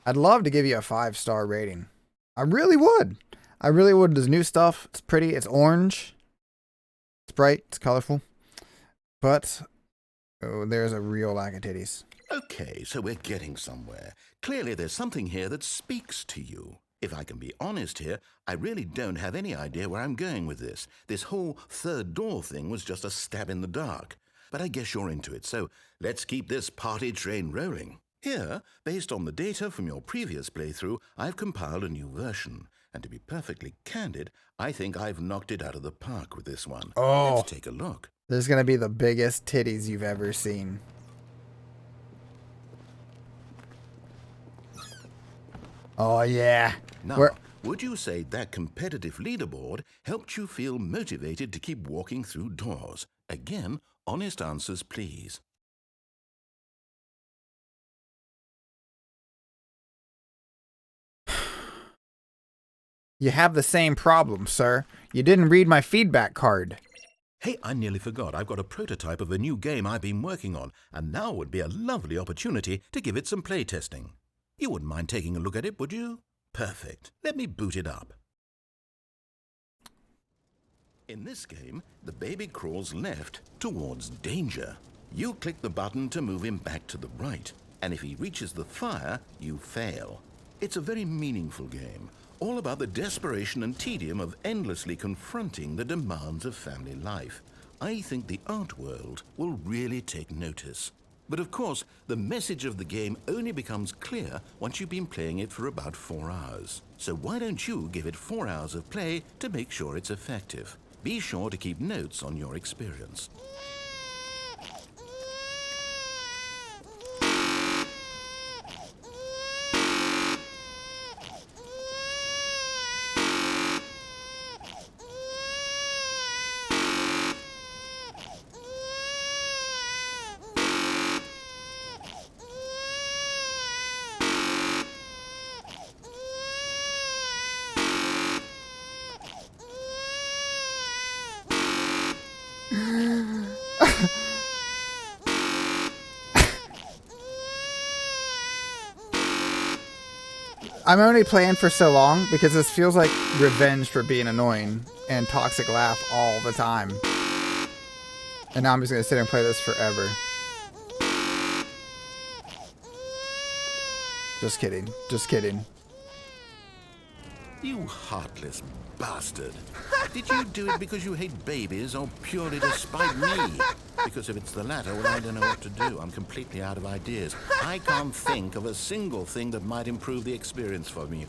I'd love to give you a 5-star rating. I really would. I really would. There's new stuff. It's pretty. It's orange. It's bright. It's colorful. But there's a real lack of titties. Okay, so we're getting somewhere. Clearly there's something here that speaks to you. If I can be honest here, I really don't have any idea where I'm going with this. This whole third door thing was just a stab in the dark. But I guess you're into it, so let's keep this party train rolling. Here, based on the data from your previous playthrough, I've compiled a new version. And to be perfectly candid, I think I've knocked it out of the park with this one. Oh. Let's take a look. There's going to be the biggest titties you've ever seen. Oh, yeah. Now, would you say that competitive leaderboard helped you feel motivated to keep walking through doors? Again, honest answers, please. You have the same problem, sir. You didn't read my feedback card. Hey, I nearly forgot. I've got a prototype of a new game I've been working on, and now would be a lovely opportunity to give it some playtesting. You wouldn't mind taking a look at it, would you? Perfect. Let me boot it up. In this game, the baby crawls left towards danger. You click the button to move him back to the right, and if he reaches the fire, you fail. It's a very meaningful game, all about the desperation and tedium of endlessly confronting the demands of family life. I think the art world will really take notice. But of course, the message of the game only becomes clear once you've been playing it for about 4 hours. So why don't you give it 4 hours of play to make sure it's effective? Be sure to keep notes on your experience. I'm only playing for so long because this feels like revenge for being annoying and toxic laugh all the time. And now I'm just going to sit and play this forever. Just kidding. Just kidding. You heartless bastard. Did you do it because you hate babies or purely to spite me? Because if it's the latter, well, I don't know what to do. I'm completely out of ideas. I can't think of a single thing that might improve the experience for me.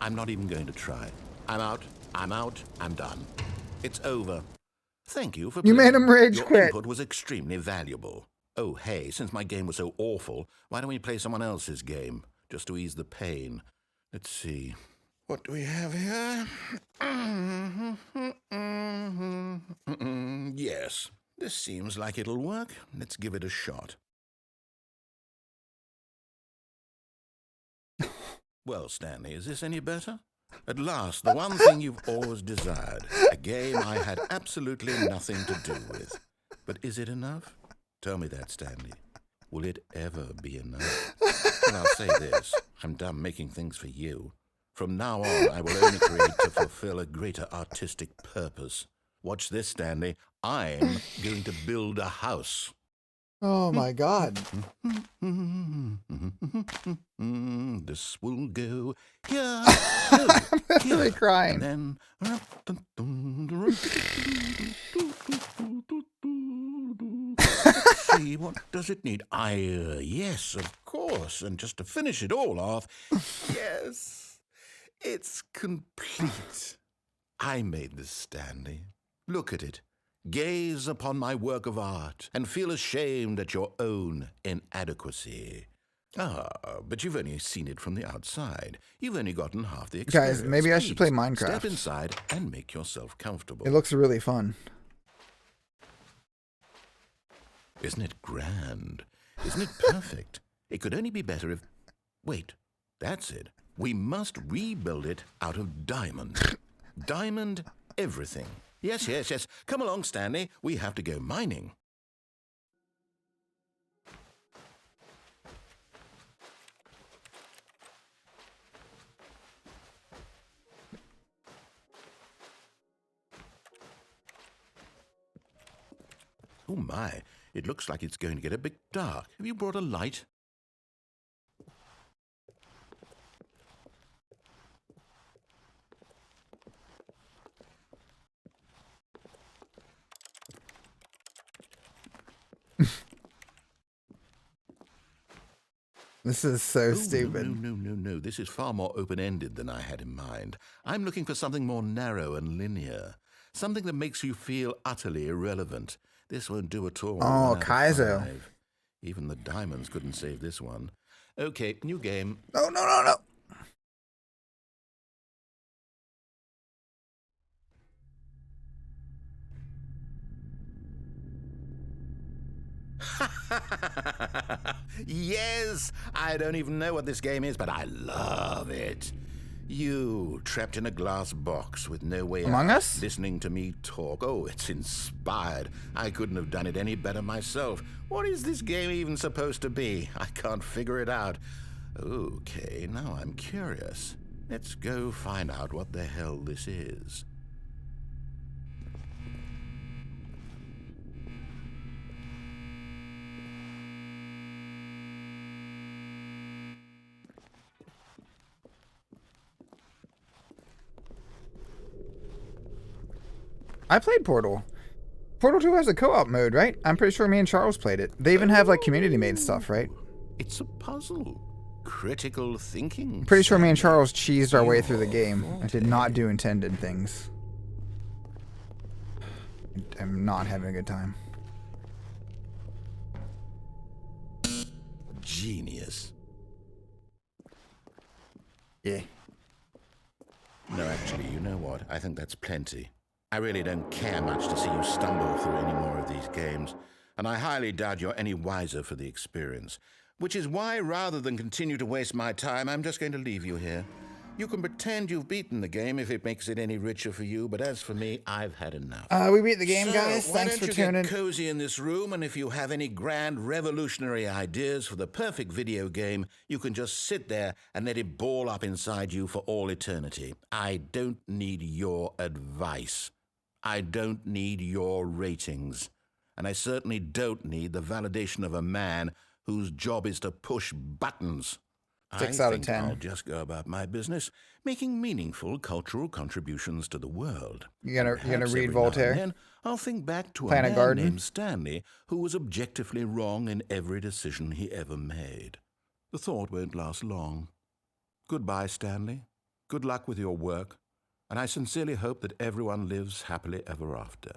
I'm not even going to try. I'm out. I'm out. I'm done. It's over. Thank you for playing. You made him rage Your quit. input was extremely valuable. Oh, hey, since my game was so awful, why don't we play someone else's game? Just to ease the pain. Let's see. What do we have here? Yes, this seems like it'll work. Let's give it a shot. Well, Stanley, is this any better? At last, the one thing you've always desired. A game I had absolutely nothing to do with. But is it enough? Tell me that, Stanley. Will it ever be enough? Well, I'll say this. I'm done making things for you. From now on, I will only create to fulfill a greater artistic purpose. Watch this, Stanley. I'm going to build a house. Oh my God. This will go here. I'm literally crying. And then... See, what does it need? Yes, of course. And just to finish it all off, yes, it's complete. I made this, Stanley. Look at it. Gaze upon my work of art and feel ashamed at your own inadequacy. Ah, but you've only seen it from the outside. You've only gotten half the experience. Guys, maybe I should play Minecraft. Step inside and make yourself comfortable. It looks really fun. Isn't it grand? Isn't it perfect? It could only be better if... Wait, that's it. We must rebuild it out of diamond. Diamond everything. Yes, yes, yes. Come along, Stanley. We have to go mining. Oh my, it looks like it's going to get a bit dark. Have you brought a light? This is so Oh, stupid. No. This is far more open-ended than I had in mind. I'm looking for something more narrow and linear. Something that makes you feel utterly irrelevant. This won't do at all. Oh, 1 out of Kaizo. 5. Even the diamonds couldn't save this one. Okay, new game. No. Yes! I don't even know what this game is, but I love it. You, trapped in a glass box with no way Among out, Us? listening to me talk. Oh, it's inspired. I couldn't have done it any better myself. What is this game even supposed to be? I can't figure it out. Okay, now I'm curious. Let's go find out what the hell this is. I played Portal. Portal 2 has a co-op mode, right? I'm pretty sure me and Charles played it. They even have like community-made stuff, right? It's a puzzle. Critical thinking. Pretty sure me and Charles cheesed our way through the game and did not do intended things. I'm not having a good time. Genius. Yeah. No, actually, you know what? I think that's plenty. I really don't care much to see you stumble through any more of these games, and I highly doubt you're any wiser for the experience. Which is why, rather than continue to waste my time, I'm just going to leave you here. You can pretend you've beaten the game if it makes it any richer for you, but as for me, I've had enough. We beat the game, So, guys. why Thanks don't for you tuning. get cozy in this room, and if you have any grand revolutionary ideas for the perfect video game, you can just sit there and let it ball up inside you for all eternity. I don't need your advice. I don't need your ratings. And I certainly don't need the validation of a man whose job is to push buttons. 6 I out of think 10. I'll just go about my business, making meaningful cultural contributions to the world. You gonna Perhaps read every now and Voltaire? then I'll think back to Plant a a man garden? named Stanley who was objectively wrong in every decision he ever made. The thought won't last long. Goodbye, Stanley. Good luck with your work, and I sincerely hope that everyone lives happily ever after.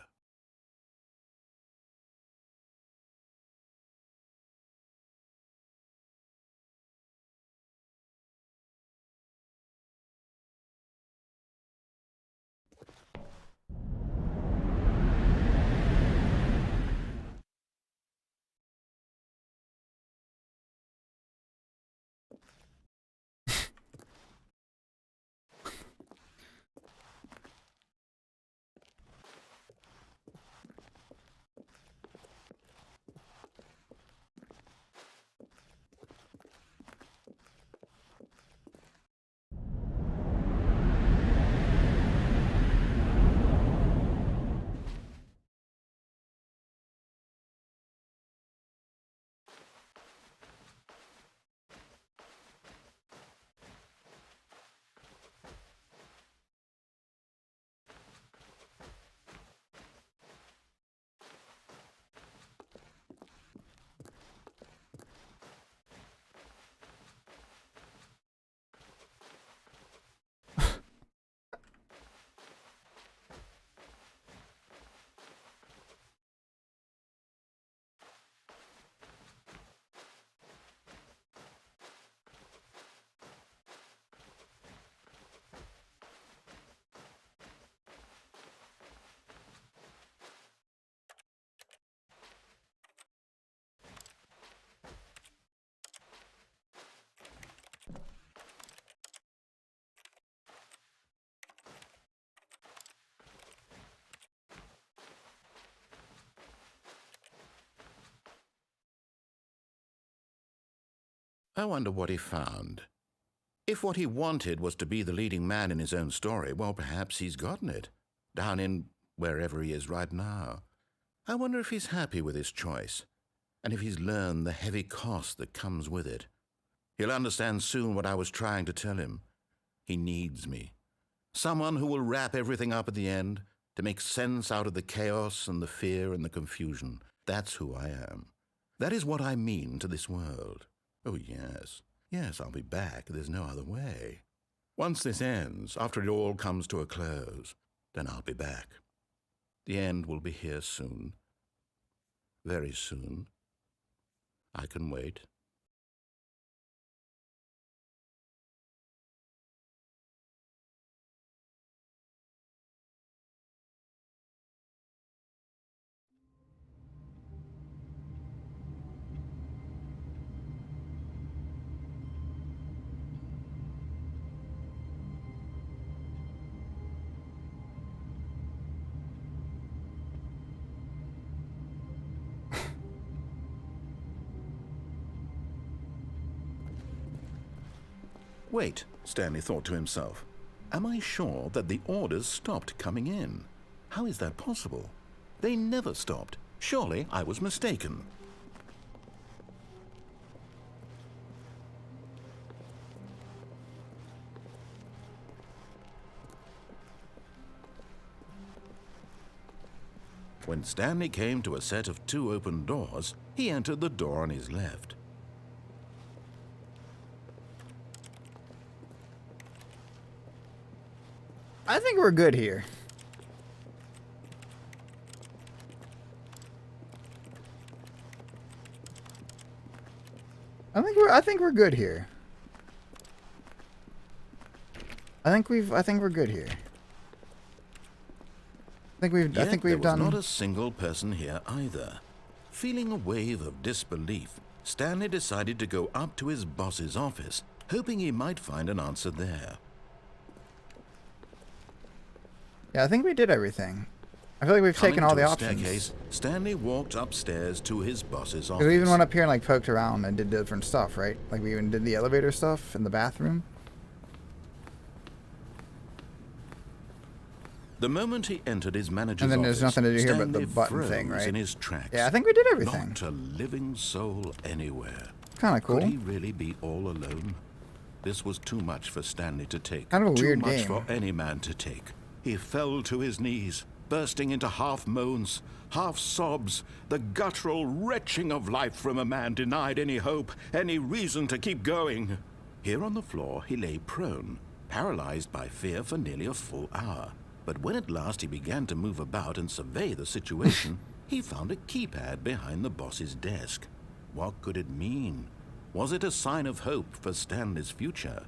I wonder what he found. If what he wanted was to be the leading man in his own story, well, perhaps he's gotten it, down in wherever he is right now. I wonder if he's happy with his choice, and if he's learned the heavy cost that comes with it. He'll understand soon what I was trying to tell him. He needs me. Someone who will wrap everything up at the end, to make sense out of the chaos and the fear and the confusion. That's who I am. That is what I mean to this world. Oh, yes. Yes, I'll be back. There's no other way. Once this ends, after it all comes to a close, then I'll be back. The end will be here soon. Very soon. I can wait. Wait, Stanley thought to himself. Am I sure that the orders stopped coming in? How is that possible? They never stopped. Surely I was mistaken. When Stanley came to a set of 2 open doors, he entered the door on his left. I think we're good here. I think we're good here. I think we're good here. I think we've done. There was not a single person here either. Feeling a wave of disbelief, Stanley decided to go up to his boss's office, hoping he might find an answer there. Yeah, I think we did everything. I feel like we've taken all the options. Staircase, Stanley walked upstairs to his boss's office. Because we even went up here and like poked around and did different stuff, right? Like we even did the elevator stuff in the bathroom. The moment he entered his manager's and then there's office, nothing to do here but the Stanley button thing, froze right? in his tracks. Yeah, I think we did everything. Not a living soul anywhere. Kind of cool. Could he really be all alone? This was too much for Stanley to take. Kind of a weird game. Too game. much for any man to take. He fell to his knees, bursting into half moans, half sobs, the guttural retching of life from a man denied any hope, any reason to keep going. Here on the floor, he lay prone, paralyzed by fear for nearly a full hour. But when at last he began to move about and survey the situation, he found a keypad behind the boss's desk. What could it mean? Was it a sign of hope for Stanley's future?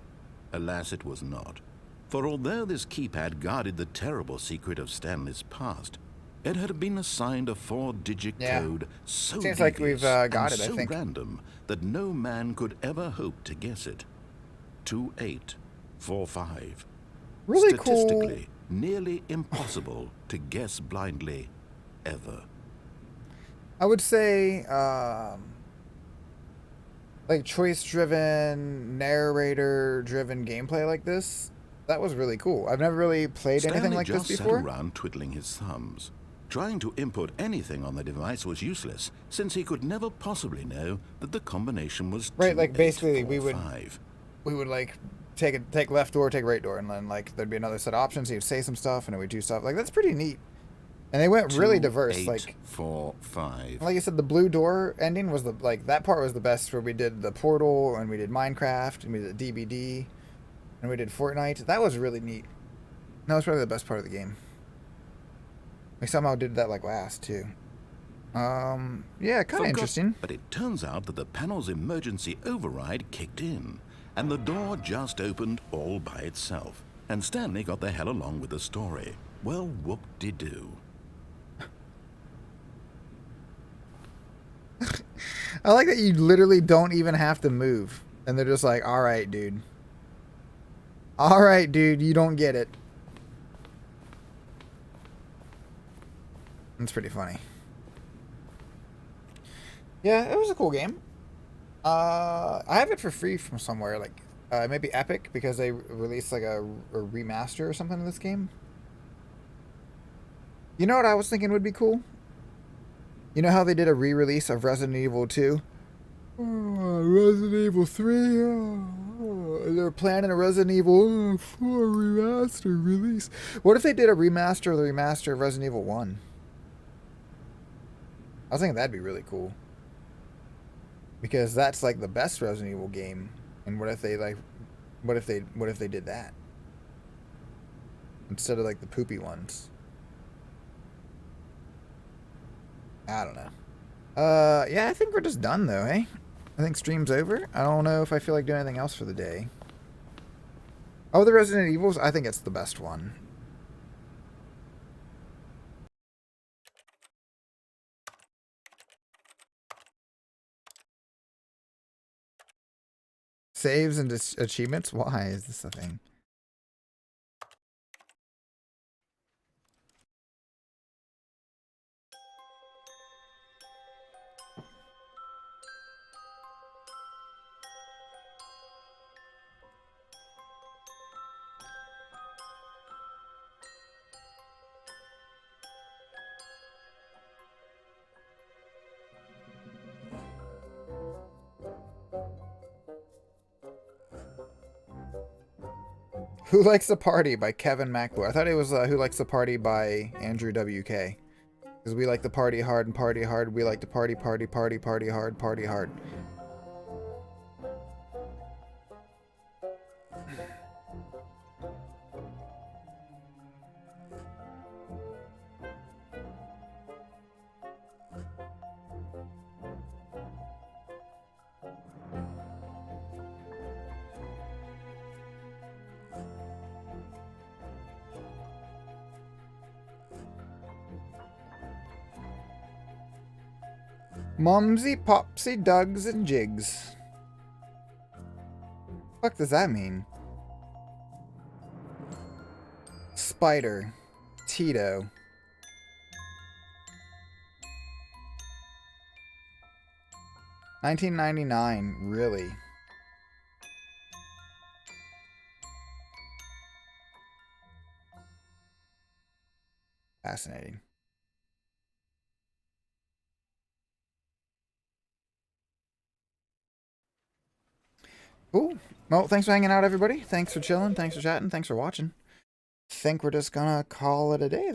Alas, it was not. For although this keypad guarded the terrible secret of Stanley's past, it had been assigned a 4-digit code so seems like we've got it, so I think. random that no man could ever hope to guess it. 2845. Really cool. Statistically, nearly impossible to guess blindly, ever. I would say, like choice-driven, narrator-driven gameplay like this. That was really cool. I've never really played anything like this before. Stanley just sat around twiddling his thumbs. Trying to input anything on the device was useless, since he could never possibly know that the combination was right. Like basically, we would like take left door, take right door, and then like there'd be another set of options. He'd say some stuff, and then we'd do stuff. Like that's pretty neat. And they went really diverse. Like 4 5. Like I said, the blue door ending was that part was the best. Where we did the Portal, and we did Minecraft, and we did DBD. And we did Fortnite. That was really neat. That was probably the best part of the game. We somehow did that like last too. Yeah, kind of interesting. But it turns out that the panel's emergency override kicked in, and the door just opened all by itself. And Stanley got the hell along with the story. Well, whoop-de-doo. I like that you literally don't even have to move, and they're just like, "All right, dude. All right, dude, you don't get it." That's pretty funny. Yeah, it was a cool game. I have it for free from somewhere, like maybe Epic, because they released like a remaster or something of this game. You know what I was thinking would be cool? You know how they did a re-release of Resident Evil 2? Resident Evil 3. They're planning a Resident Evil 4 remaster release. What if they did a remaster of the remaster of Resident Evil 1? I was thinking that'd be really cool. Because that's like the best Resident Evil game. And what if they like, what if they did that instead of like the poopy ones? I don't know. Yeah, I think we're just done though, eh? I think stream's over. I don't know if I feel like doing anything else for the day. Oh, the Resident Evils, I think it's the best one. Saves and achievements? Why is this a thing? Who Likes the Party by Kevin McBoy. I thought it was Who Likes the Party by Andrew WK. Because we like to party hard and party hard. We like to party, party, party, party hard, party hard. Mumsy, Popsy, Dugs, and Jigs. What the fuck does that mean? Spider. Tito. $19.99. Really? Fascinating. Cool. Well, thanks for hanging out, everybody. Thanks for chilling. Thanks for chatting. Thanks for watching. Think we're just gonna call it a day, though.